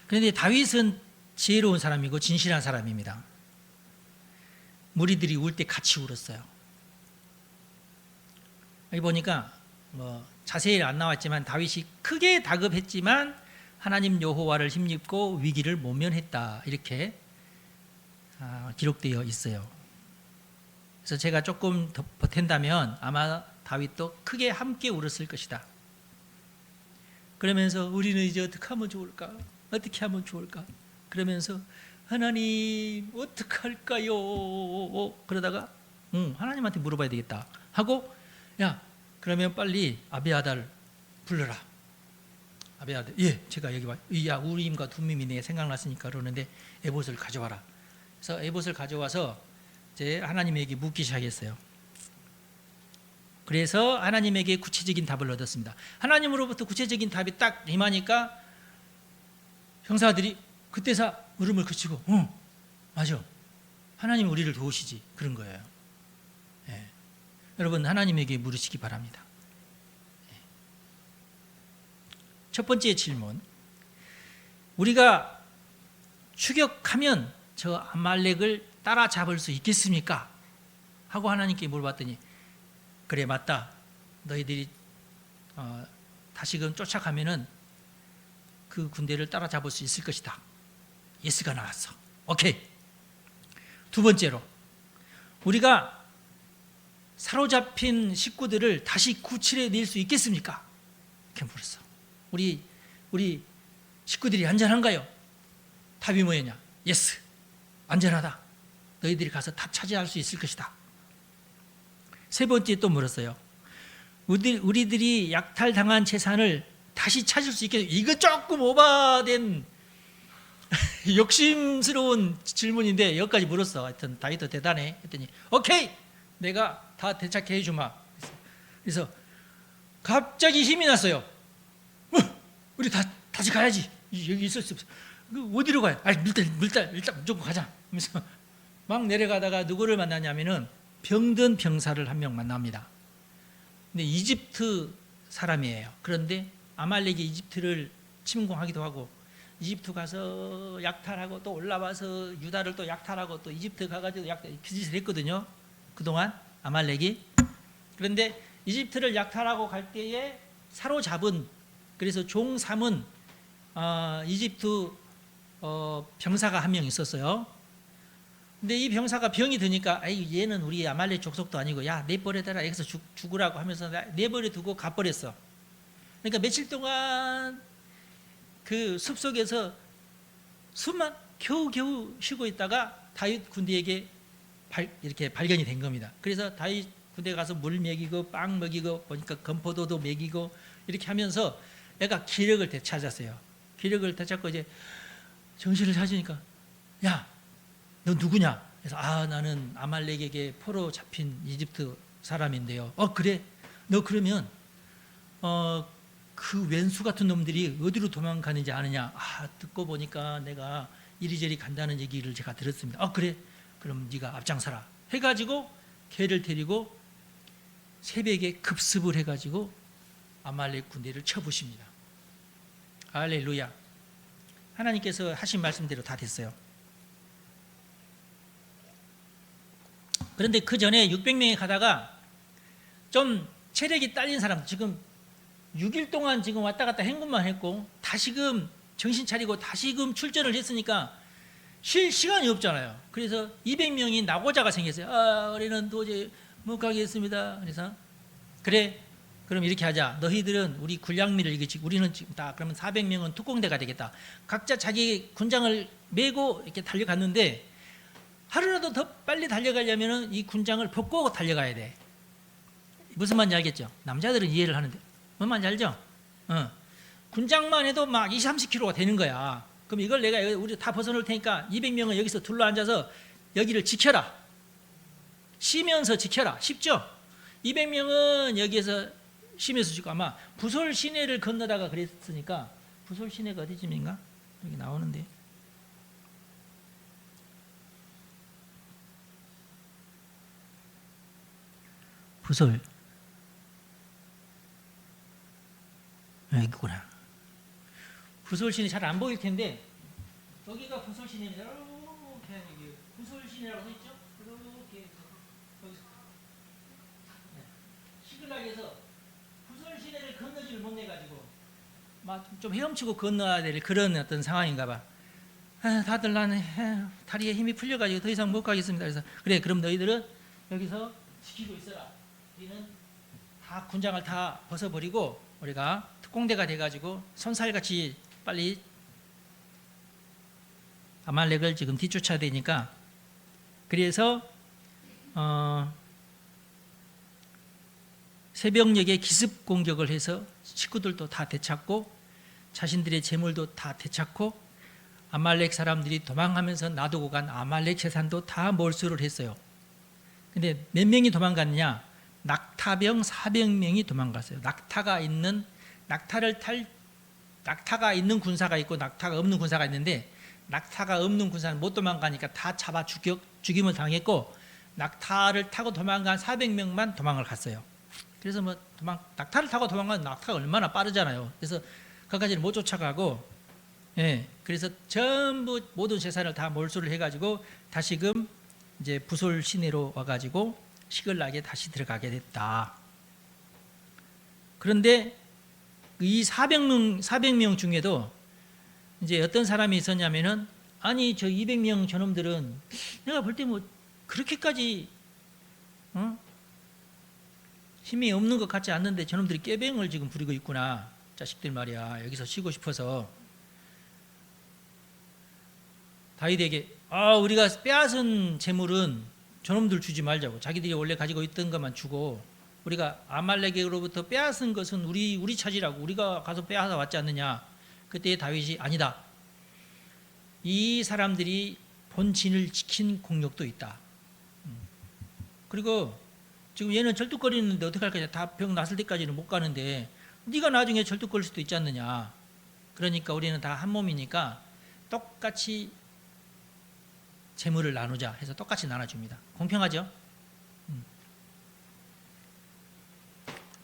그런데 다윗은 지혜로운 사람이고 진실한 사람입니다. 무리들이 울 때 같이 울었어요. 여기 보니까 뭐 자세히 안 나왔지만 다윗이 크게 다급했지만 하나님 여호와를 힘입고 위기를 모면했다 이렇게 기록되어 있어요. 그래서 제가 조금 더 보탠다면 아마 다윗도 크게 함께 울었을 것이다. 그러면서 우리는 이제 어떻게 하면 좋을까? 어떻게 하면 좋을까? 그러면서 하나님 어떡할까요? 그러다가 하나님한테 물어봐야 되겠다 하고 그러면 빨리 아비아달을 불러라. 아비아달 제가 여기 우림과 둠밈이 내 생각났으니까 그러는데 에봇을 가져와라. 그래서 에봇을 가져와서 이제 하나님에게 묻기 시작했어요. 그래서 하나님에게 구체적인 답을 얻었습니다. 하나님으로부터 구체적인 답이 딱 임하니까 형사들이 그때서 울음을 그치고 맞아. 하나님이 우리를 도우시지. 그런 거예요. 여러분 하나님에게 물으시기 바랍니다. 첫 번째 질문. 우리가 추격하면 저 아말렉을 따라잡을 수 있겠습니까? 하고 하나님께 물어봤더니 그래 맞다. 너희들이 다시금 쫓아가면은 그 군대를 따라잡을 수 있을 것이다. 예스가 나왔어. 오케이. 두 번째로 우리가 사로잡힌 식구들을 다시 구출해낼 수 있겠습니까? 이렇게 물었어. 우리 식구들이 안전한가요? 답이 뭐였냐? 예스. 안전하다. 너희들이 가서 다 차지할 수 있을 것이다. 세 번째 또 물었어요. 우리들이 약탈당한 재산을 다시 찾을 수 있겠어요? 이거 조금 오바된 욕심스러운 질문인데 여기까지 물었어. 하여튼 다윗도 대단해. 했더니 오케이. 내가 다 되찾게 해주마. 그래서 갑자기 힘이 났어요. 우리 다시 가야지. 여기 있을 수 없어. 어디로 가요? 아니 일단 무조건 가자. 하면서 막 내려가다가 누구를 만나냐면은 병든 병사를 한 명 만납니다. 근데 이집트 사람이에요. 그런데 아말렉이 이집트를 침공하기도 하고 이집트 가서 약탈하고 또 올라와서 유다를 또 약탈하고 또 이집트 가가지고 그 짓을 했거든요. 그동안 아말렉이. 그런데 이집트를 약탈하고 갈 때에 사로잡은, 그래서 종 삼은 이집트 병사가 한 명 있었어요. 근데 이 병사가 병이 드니까 얘는 우리 아말렉 족속도 아니고 야 내버려둬라, 여기서 죽으라고 하면서 내버려두고 가버렸어. 그러니까 며칠 동안 그 숲속에서 숨만 겨우겨우 쉬고 있다가 다윗 군대에게 이렇게 발견이 된 겁니다. 그래서 다윗 군대 가서 물 먹이고 빵 먹이고 보니까 건포도도 먹이고 이렇게 하면서 애가 기력을 되찾았어요. 기력을 되찾고 이제 정신을 차리니까 야, 너 누구냐? 그래서 나는 아말렉에게 포로 잡힌 이집트 사람인데요. 그래? 너 그러면 그 왼수 같은 놈들이 어디로 도망가는지 아느냐? 듣고 보니까 내가 이리저리 간다는 얘기를 제가 들었습니다. 그래? 그럼 네가 앞장서라 해가지고 걔를 데리고 새벽에 급습을 해가지고 아말렉 군대를 쳐부십니다. 할렐루야. 하나님께서 하신 말씀대로 다 됐어요. 그런데 그 전에 600명이 가다가 좀 체력이 딸린 사람, 지금 6일 동안 지금 왔다 갔다 행군만 했고 다시금 정신 차리고 다시금 출전을 했으니까 쉴 시간이 없잖아요. 그래서 200명이 나고자가 생겼어요. 우리는 도저히 못 가겠습니다. 그래서 그래, 그럼 이렇게 하자. 너희들은 우리 군량미를 이기지. 우리는 지금 다 그러면 400명은 특공대가 되겠다. 각자 자기 군장을 메고 이렇게 달려갔는데 하루라도 더 빨리 달려가려면 이 군장을 벗고 달려가야 돼. 무슨 말인지 알겠죠? 남자들은 이해를 하는데 뭔 말인지 알죠? 군장만 해도 막 20, 30km가 되는 거야. 그럼 이걸 내가 우리 다 벗어놓을 테니까 200명은 여기서 둘러앉아서 여기를 지켜라. 쉬면서 지켜라. 쉽죠? 200명은 여기에서 쉬면서 지고 아마 부솔 시내를 건너다가 그랬으니까 부솔 시내가 어디쯤인가? 여기 나오는데 부솔 여기구나. 부솔 시내 잘 안 보일 텐데 여기가 부솔 시내입니다. 이렇게 여기 부솔 시내라고 써 있죠? 이렇게 거기서 시글락에서 부솔 시내를 건너지를 못내 가지고 막 좀 헤엄치고 건너야 될 그런 어떤 상황인가 봐. 다들 나는 다리에 힘이 풀려 가지고 더 이상 못 가겠습니다. 그래서 그래, 그럼 너희들은 여기서 지키고 있어라. 우리는 다 군장을 다 벗어버리고 우리가 특공대가 돼가지고 손살같이 빨리 아말렉을 지금 뒤쫓아야 되니까, 그래서 새벽녘에 기습 공격을 해서 식구들도 다 되찾고 자신들의 재물도 다 되찾고 아말렉 사람들이 도망가면서 놔두고 간 아말렉 재산도 다 몰수를 했어요. 근데 몇 명이 도망갔냐? 낙타병 400명이 도망갔어요. 낙타가 있는 군사가 있고 낙타가 없는 군사가 있는데 낙타가 없는 군사는 못 도망가니까 다 잡아 죽임을 당했고 낙타를 타고 도망간 400명만 도망을 갔어요. 그래서 낙타를 타고 도망가는 낙타가 얼마나 빠르잖아요. 그래서 거기까지는 못 쫓아가고 예, 그래서 전부 모든 재산을 다 몰수를 해가지고 다시금 이제 부솔 시내로 와가지고 시글락에 다시 들어가게 됐다. 그런데 이 400명 중에도 이제 어떤 사람이 있었냐면은, 아니 저 200명 저놈들은 내가 볼 때 뭐 그렇게까지 힘이 없는 것 같지 않는데 저놈들이 꾀병을 지금 부리고 있구나. 자식들 말이야. 여기서 쉬고 싶어서 다윗에게 우리가 빼앗은 재물은 저놈들 주지 말자고. 자기들이 원래 가지고 있던 것만 주고, 우리가 아말렉으로부터 빼앗은 것은 우리 차지라고. 우리가 가서 빼앗아 왔지 않느냐. 그때 다윗이 아니다. 이 사람들이 본진을 지킨 공력도 있다. 그리고 지금 얘는 절뚝거리는데 어떻게 할 거냐. 다 병 났을 때까지는 못 가는데 네가 나중에 절뚝거릴 수도 있지 않느냐. 그러니까 우리는 다 한 몸이니까 똑같이 재물을 나누자 해서 똑같이 나눠줍니다. 공평하죠?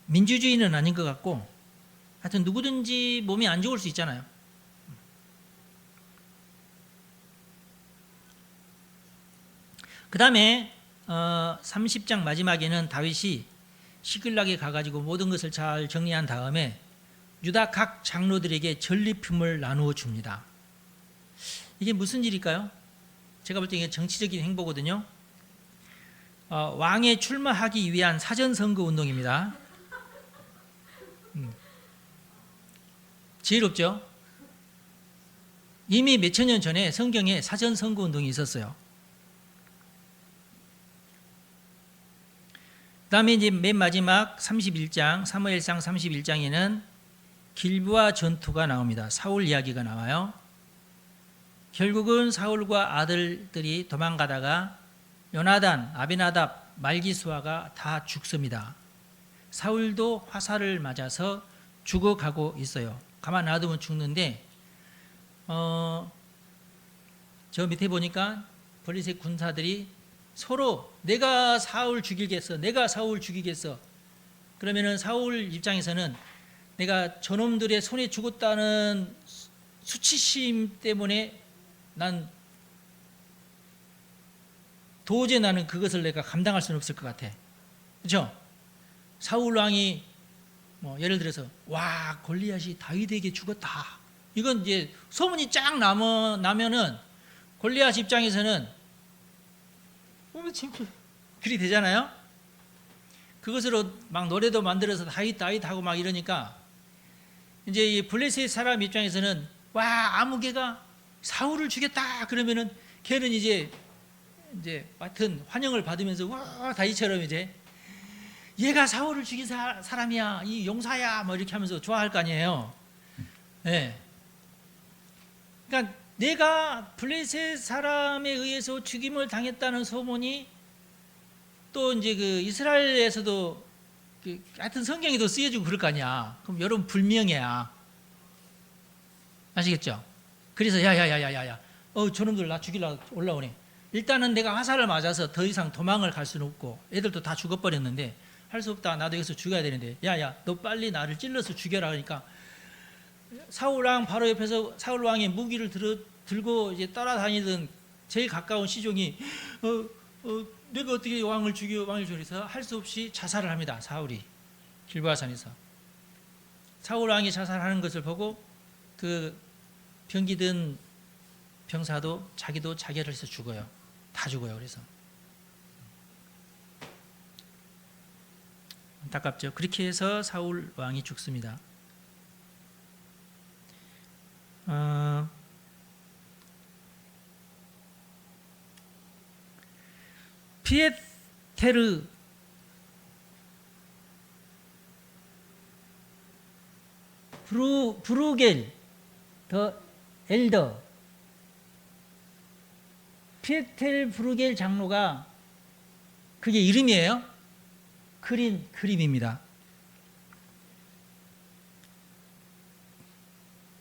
민주주의는 아닌 것 같고, 하여튼 누구든지 몸이 안 좋을 수 있잖아요. 그 다음에 30장 마지막에는 다윗이 시글락에 가가지고 모든 것을 잘 정리한 다음에 유다 각 장로들에게 전리품을 나누어 줍니다. 이게 무슨 일일까요? 제가 볼 때 이게 정치적인 행보거든요. 왕에 출마하기 위한 사전선거 운동입니다. 지혜롭죠? 이미 몇천 년 전에 성경에 사전선거 운동이 있었어요. 그 다음에 이제 맨 마지막 31장, 사무엘상 31장에는 길보아 전투가 나옵니다. 사울 이야기가 나와요. 결국은 사울과 아들들이 도망가다가 요나단, 아비나답, 말기수아가 다 죽습니다. 사울도 화살을 맞아서 죽어가고 있어요. 가만 놔두면 죽는데, 저 밑에 보니까 블레셋 군사들이 서로 내가 사울 죽이겠어, 내가 사울 죽이겠어. 그러면은 사울 입장에서는 내가 저놈들의 손에 죽었다는 수치심 때문에 난 도저히 나는 그것을 내가 감당할 수는 없을 것 같아. 그렇죠? 사울 왕이 뭐 예를 들어서 와 골리앗이 다윗에게 죽었다. 이건 이제 소문이 쫙 나면은 골리앗 입장에서는 그리 되잖아요. 그것으로 막 노래도 만들어서 다윗 하고 막 이러니까 이제 이 블레셋 사람 입장에서는 와 아무개가 사울을 죽였다 그러면은 걔는 이제 하여튼 환영을 받으면서 와 다윗처럼 이제 얘가 사울을 죽인 사람이야, 이 용사야, 뭐 이렇게 하면서 좋아할 거 아니에요. 네. 그러니까 내가 블레셋 사람에 의해서 죽임을 당했다는 소문이 또 이제 그 이스라엘에서도 하여튼 성경에도 쓰여지고 그럴 거 아니야. 그럼 여러분 불명예야. 아시겠죠? 그래서 야야야야야야, 저놈들 나 죽이려고 올라오네. 일단은 내가 화살을 맞아서 더 이상 도망을 갈 수는 없고 애들도 다 죽어버렸는데 할 수 없다. 나도 여기서 죽어야 되는데 야야 너 빨리 나를 찔러서 죽여라. 그러니까 사울왕 바로 옆에서 사울왕의 무기를 들고 이제 따라다니던 제일 가까운 시종이 내가 어떻게 왕을 죽여 해서 할 수 없이 자살을 합니다. 사울이 길보아산에서 사울왕이 자살하는 것을 보고 그 병기든 병사도 자기도 자결을 해서 죽어요. 다 죽어요. 그래서 안타깝죠. 그렇게 해서 사울 왕이 죽습니다. 피에테르 브루겔 더 엘더, 피에텔 브루겔 장로가 그게 이름이에요. 그린 그림입니다.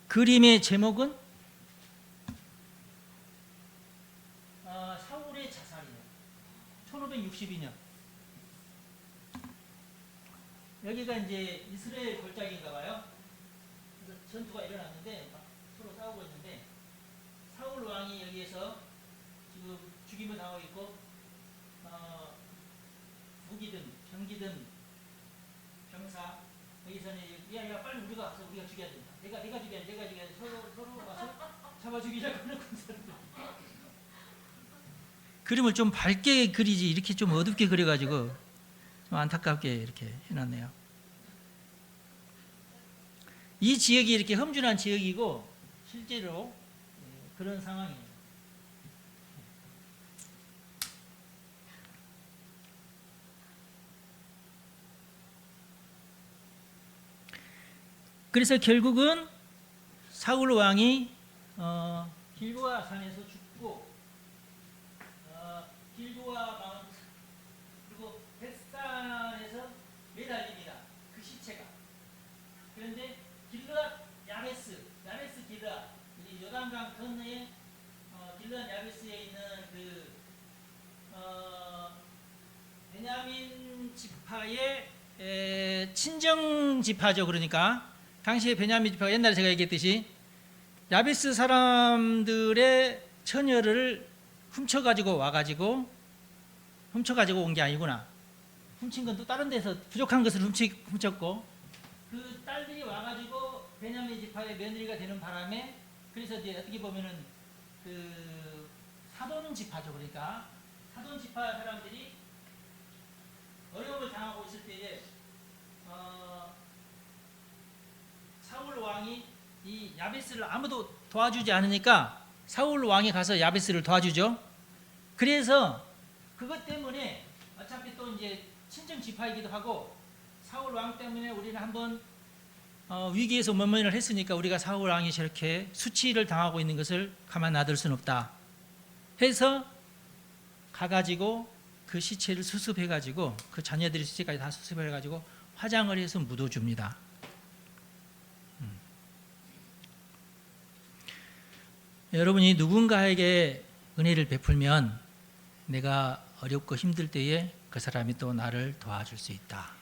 그림의 제목은 사울의 자살이에요. 1562년. 여기가 이제 이스라엘 골짜기인가 봐요. 그래서 전투가 일어났는데 막 서로 싸우고 있는데 사울 왕이 여기에서 지금 죽임을 당하고 있고 무기든 병기든 병사 여기서는 야 빨리 우리가 가서 우리가 죽여야 된다. 내가 죽여야 돼. 내가 죽여야 돼. 서로 와서 잡아 죽이자고 하는 군사들. 그림을 좀 밝게 그리지 이렇게 좀 어둡게 그려가지고 좀 안타깝게 이렇게 해놨네요. 이 지역이 이렇게 험준한 지역이고 실제로 그런 상황이에요. 그래서 결국은 사울 왕이 길보아 산에서 죽고 길보아 마을 그리고 벳산에서 매달립니다. 그 시체가. 그런데 길르앗 야베스 길르앗 이 요단강 건너에 길르앗 야베스에 있는 그 베냐민 지파의 친정 지파죠. 그러니까 당시에 베냐민 지파가 옛날에 제가 얘기했듯이 야베스 사람들의 처녀를 훔쳐가지고 온 게 아니구나. 훔친 건 또 다른 데서 부족한 것을 훔쳤고 그 딸들이 와가지고 베냐민 지파의 며느리가 되는 바람에 그래서 이제 어떻게 보면은 그 사돈 지파죠. 그러니까 사돈 지파 사람들이 어려움을 당하고 있을 때에 사울 왕이 이 야베스를 아무도 도와주지 않으니까 사울 왕이 가서 야베스를 도와주죠. 그래서 그것 때문에 어차피 또 이제 친정 지파이기도 하고 사울 왕 때문에 우리는 한번 위기에서 머무를 했으니까 우리가 사울 왕이 저렇게 수치를 당하고 있는 것을 가만 놔둘 수는 없다 해서 가가지고 그 시체를 수습해가지고 그 자녀들의 시체까지 다 수습해가지고 화장을 해서 묻어줍니다. 여러분이 누군가에게 은혜를 베풀면 내가 어렵고 힘들 때에 그 사람이 또 나를 도와줄 수 있다.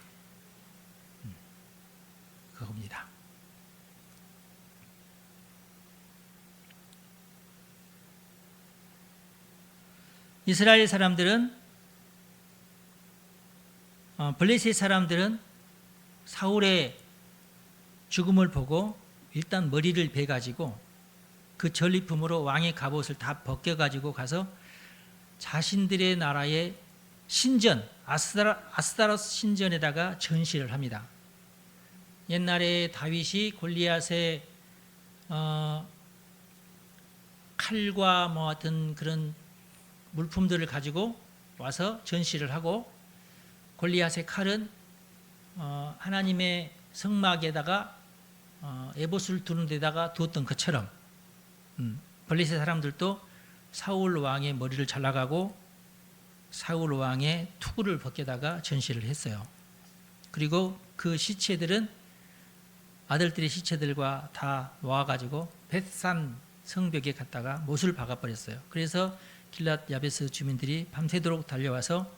그겁니다. 이스라엘 사람들은 블레셋 사람들은 사울의 죽음을 보고 일단 머리를 베가지고 그 전리품으로 왕의 갑옷을 다 벗겨가지고 가서 자신들의 나라의 신전 아스타로스 신전에다가 전시를 합니다. 옛날에 다윗이 골리앗의 칼과 뭐 같은 그런 물품들을 가지고 와서 전시를 하고 골리앗의 칼은 하나님의 성막에다가 에봇을 두는 데다가 두었던 것처럼 블레셋 사람들도 사울 왕의 머리를 잘라가고 사울 왕의 투구를 벗겨다가 전시를 했어요. 그리고 그 시체들은 아들들의 시체들과 다 모아가지고 벳산 성벽에 갔다가 못을 박아버렸어요. 그래서 길랏 야베스 주민들이 밤새도록 달려와서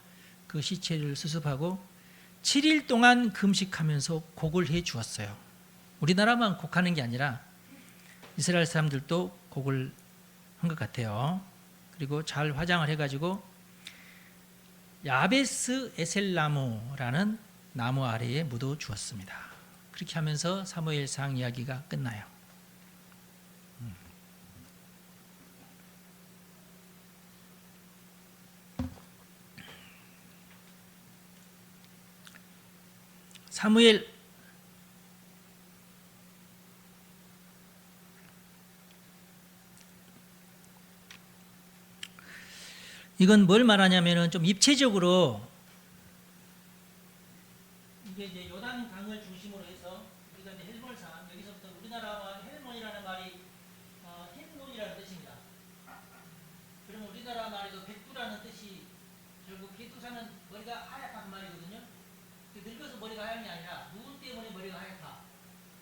그 시체를 수습하고 7일 동안 금식하면서 곡을 해 주었어요. 우리나라만 곡하는 게 아니라 이스라엘 사람들도 곡을 한 것 같아요. 그리고 잘 화장을 해가지고 야베스 에셀나무라는 나무 아래에 묻어 주었습니다. 그렇게 하면서 사무엘상 이야기가 끝나요. 사무엘 이건 뭘 말하냐면은 좀 입체적으로 이게 이제 요단 강을 중심으로 해서 우리가 이제 헬몬산 여기서부터 우리나라 헬몬이라는 말이 흰눈이라는 뜻입니다. 그러면 우리나라 말에도 백두라는 뜻이 결국 백두산은 머리가 하얗단 말이거든요. 늙어서 머리가 하얀 게 아니라 눈 때문에 머리가 하얗다.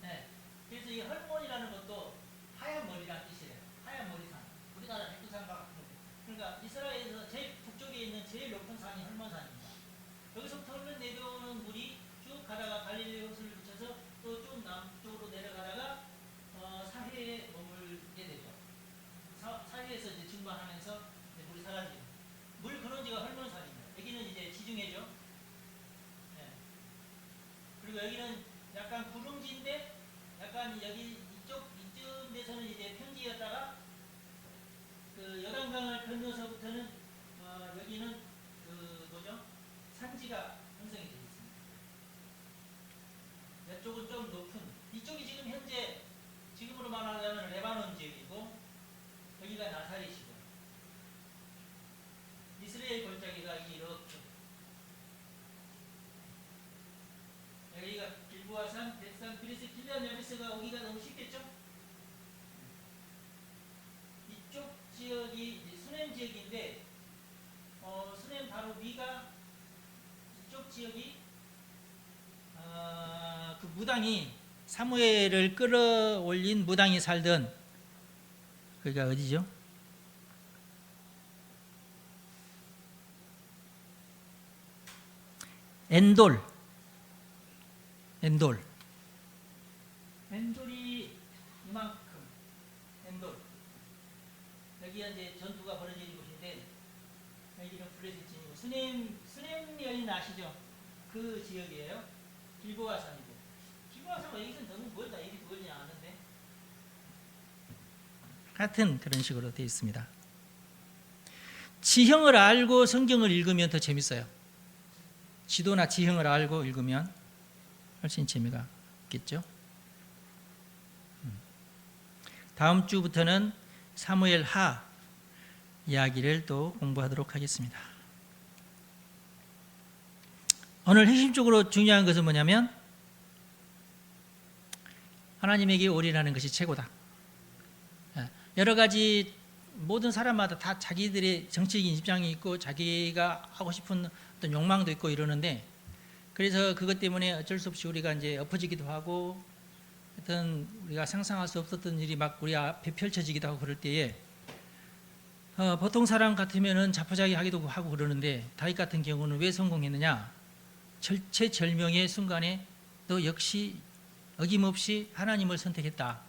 네. 그래서 이 헐몬이라는 것도 하얀 머리라는 뜻이에요. 하얀 머리산. 우리나라 백두산과 같은 거. 그러니까 이스라엘에서 제일 북쪽에 있는 제일 높은 산이 헐몬산입니다. 여기서부터 흘러내려오는 물이 쭉 가다가 갈릴리 호수를 거쳐서 또 쭉 남쪽으로 내려가다가 사해에 머물게 되죠. 사해에 그리고 여기는 약간 구릉지인데 약간 여기 이쯤 데서는 이제 평지였다가 그 여단강을 건너서부터는 여기는 그 뭐죠? 산지가 형성이 되어 있습니다. 이쪽은 좀 높은, 이쪽이 지금 현재 지금으로 말하자면 레바논 지역이고 여기가 나사렛이고 이스라엘 골짜기가 이렇게 여기가 길보아산, 벳산, 그래서 길르앗 야베스가 오기가 너무 쉽겠죠? 이쪽 지역이 이제 수냄 지역인데 수냄 바로 위가 이쪽 지역이 그 무당이 사무엘을 끌어올린 무당이 살던 거기가 어디죠? 엔돌이 이만큼 엔돌 여기가 이제 전투가 벌어지는 곳인데 여기는 블레셋진이고 스넴 여인 아시죠? 그 지역이에요. 길보아산이고 길보아산은 여기서 너무 멀다. 이렇게 멀지 않은데 같은 그런 식으로 되어 있습니다. 지형을 알고 성경을 읽으면 더 재밌어요. 지도나 지형을 알고 읽으면 훨씬 재미가 있겠죠. 다음 주부터는 사무엘 하 이야기를 또 공부하도록 하겠습니다. 오늘 핵심적으로 중요한 것은 뭐냐면 하나님에게 올인하는 것이 최고다. 여러 가지 모든 사람마다 다 자기들의 정치적인 입장이 있고 자기가 하고 싶은 어떤 욕망도 있고 이러는데 그래서 그것 때문에 어쩔 수 없이 우리가 이제 엎어지기도 하고 하여튼 우리가 상상할 수 없었던 일이 막 우리 앞에 펼쳐지기도 하고 그럴 때에 보통 사람 같으면은 자포자기하기도 하고 그러는데 다윗 같은 경우는 왜 성공했느냐? 절체절명의 순간에 너 역시 어김없이 하나님을 선택했다.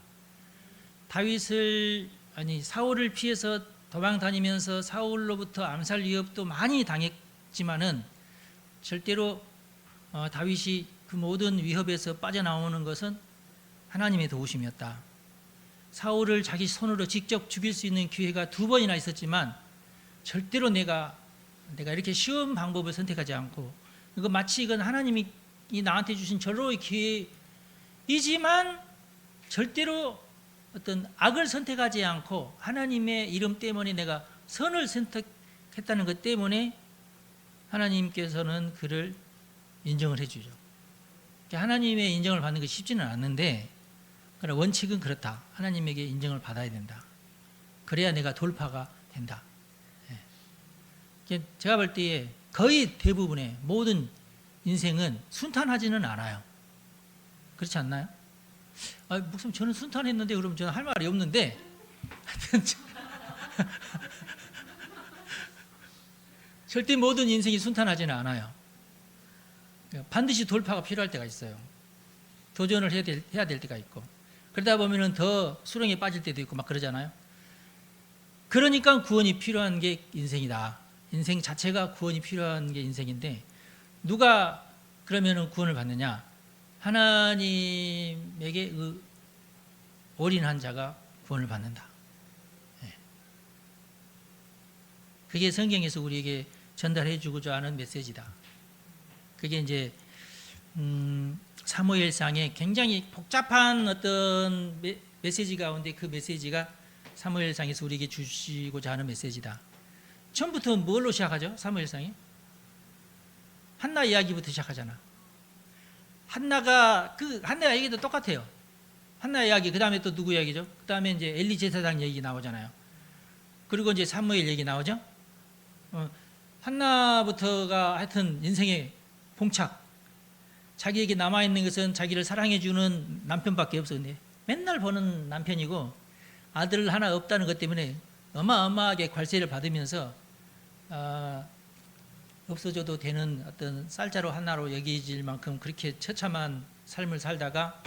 사울을 피해서 도망 다니면서 사울로부터 암살 위협도 많이 당했지만은 절대로 다윗이 그 모든 위협에서 빠져나오는 것은 하나님의 도우심이었다. 사울을 자기 손으로 직접 죽일 수 있는 기회가 2번이나 있었지만 절대로 내가 이렇게 쉬운 방법을 선택하지 않고 이거 마치 이건 하나님이 나한테 주신 절로의 기회이지만 절대로 어떤 악을 선택하지 않고 하나님의 이름 때문에 내가 선을 선택했다는 것 때문에 하나님께서는 그를 인정을 해주죠. 하나님의 인정을 받는 것이 쉽지는 않는데 그러나 원칙은 그렇다. 하나님에게 인정을 받아야 된다. 그래야 내가 돌파가 된다. 제가 볼 때에 거의 대부분의 모든 인생은 순탄하지는 않아요. 그렇지 않나요? 목사님 저는 순탄했는데 그러면 저는 할 말이 없는데 절대 모든 인생이 순탄하지는 않아요. 반드시 돌파가 필요할 때가 있어요. 도전을 해야 될 때가 있고 그러다 보면은 더 수렁에 빠질 때도 있고 막 그러잖아요. 그러니까 구원이 필요한 게 인생이다. 인생 자체가 구원이 필요한 게 인생인데 누가 그러면은 구원을 받느냐? 하나님에게 올인한 자가 구원을 받는다. 그게 성경에서 우리에게 전달해 주고자 하는 메시지다. 그게 이제 사무엘상의 굉장히 복잡한 어떤 메시지 가운데 그 메시지가 사무엘상에서 우리에게 주시고자 하는 메시지다. 처음부터 뭘로 시작하죠? 사무엘상이? 한나 이야기부터 시작하잖아. 한나가 얘기도 똑같아요. 한나 이야기, 그 다음에 또 누구 이야기죠? 그 다음에 이제 엘리 제사장 얘기 나오잖아요. 그리고 이제 사무엘 얘기 나오죠? 한나부터가 하여튼 인생의 봉착. 자기에게 남아있는 것은 자기를 사랑해주는 남편밖에 없었는데 맨날 보는 남편이고 아들 하나 없다는 것 때문에 어마어마하게 괄세를 받으면서 없어져도 되는 어떤 쌀자루 하나로 여기질 만큼 그렇게 처참한 삶을 살다가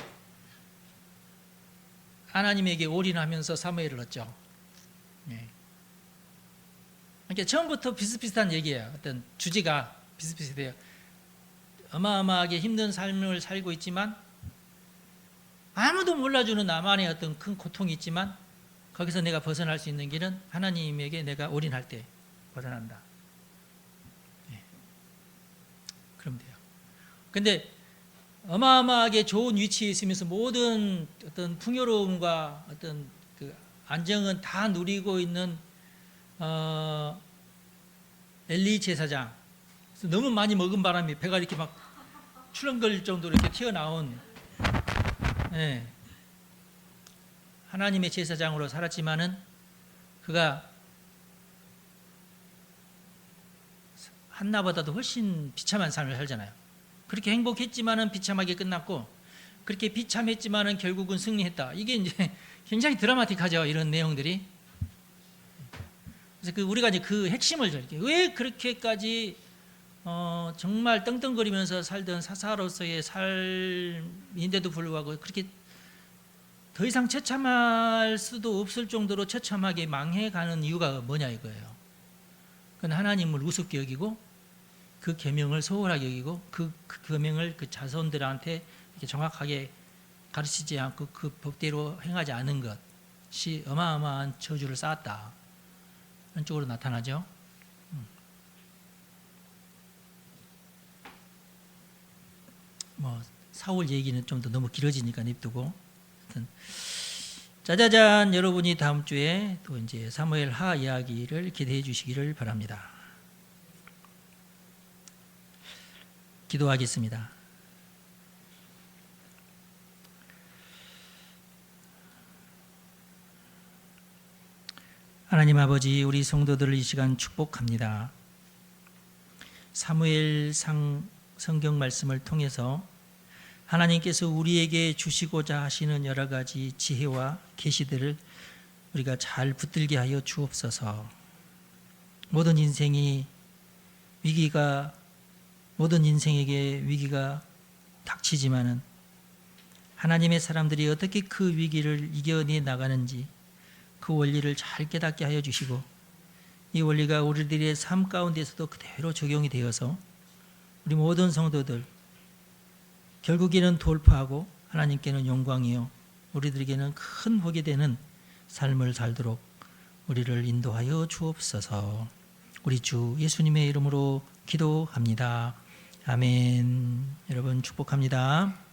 하나님에게 올인하면서 사무엘을 얻죠. 그러니까 처음부터 비슷비슷한 얘기예요. 어떤 주제가 비슷비슷해요. 어마어마하게 힘든 삶을 살고 있지만 아무도 몰라주는 나만의 어떤 큰 고통이 있지만 거기서 내가 벗어날 수 있는 길은 하나님에게 내가 올인할 때 벗어난다. 예. 그러면 돼요. 근데 어마어마하게 좋은 위치에 있으면서 모든 어떤 풍요로움과 어떤 그 안정은 다 누리고 있는 엘리 제사장, 너무 많이 먹은 바람에 배가 이렇게 막 출렁거릴 정도로 이렇게 튀어나온, 예, 하나님의 제사장으로 살았지만은 그가 한나보다도 훨씬 비참한 삶을 살잖아요. 그렇게 행복했지만은 비참하게 끝났고, 그렇게 비참했지만은 결국은 승리했다. 이게 이제 굉장히 드라마틱하죠, 이런 내용들이. 그래서 우리가 이제 그 핵심을 저렇게 왜 그렇게까지 정말 떵떵거리면서 살던 사사로서의 삶인데도 불구하고 그렇게 더 이상 처참할 수도 없을 정도로 처참하게 망해가는 이유가 뭐냐 이거예요. 그건 하나님을 우습게 여기고 그 계명을 소홀하게 여기고 그 계명을 그 자손들한테 이렇게 정확하게 가르치지 않고 그 법대로 행하지 않은 것이 어마어마한 저주를 쌓았다. 이런 쪽으로 나타나죠. 뭐 사울 얘기는 좀 더 너무 길어지니까 냅두고, 하여튼 짜자잔, 여러분이 다음 주에 또 이제 사무엘 하 이야기를 기대해 주시기를 바랍니다. 기도하겠습니다. 하나님 아버지, 우리 성도들을 이 시간 축복합니다. 사무엘상 성경 말씀을 통해서 하나님께서 우리에게 주시고자 하시는 여러 가지 지혜와 계시들을 우리가 잘 붙들게 하여 주옵소서. 모든 인생에게 위기가 닥치지만은 하나님의 사람들이 어떻게 그 위기를 이겨내 나가는지 그 원리를 잘 깨닫게 하여 주시고, 이 원리가 우리들의 삶 가운데서도 그대로 적용이 되어서 우리 모든 성도들 결국에는 돌파하고 하나님께는 영광이요 우리들에게는 큰 복이 되는 삶을 살도록 우리를 인도하여 주옵소서. 우리 주 예수님의 이름으로 기도합니다. 아멘. 여러분 축복합니다.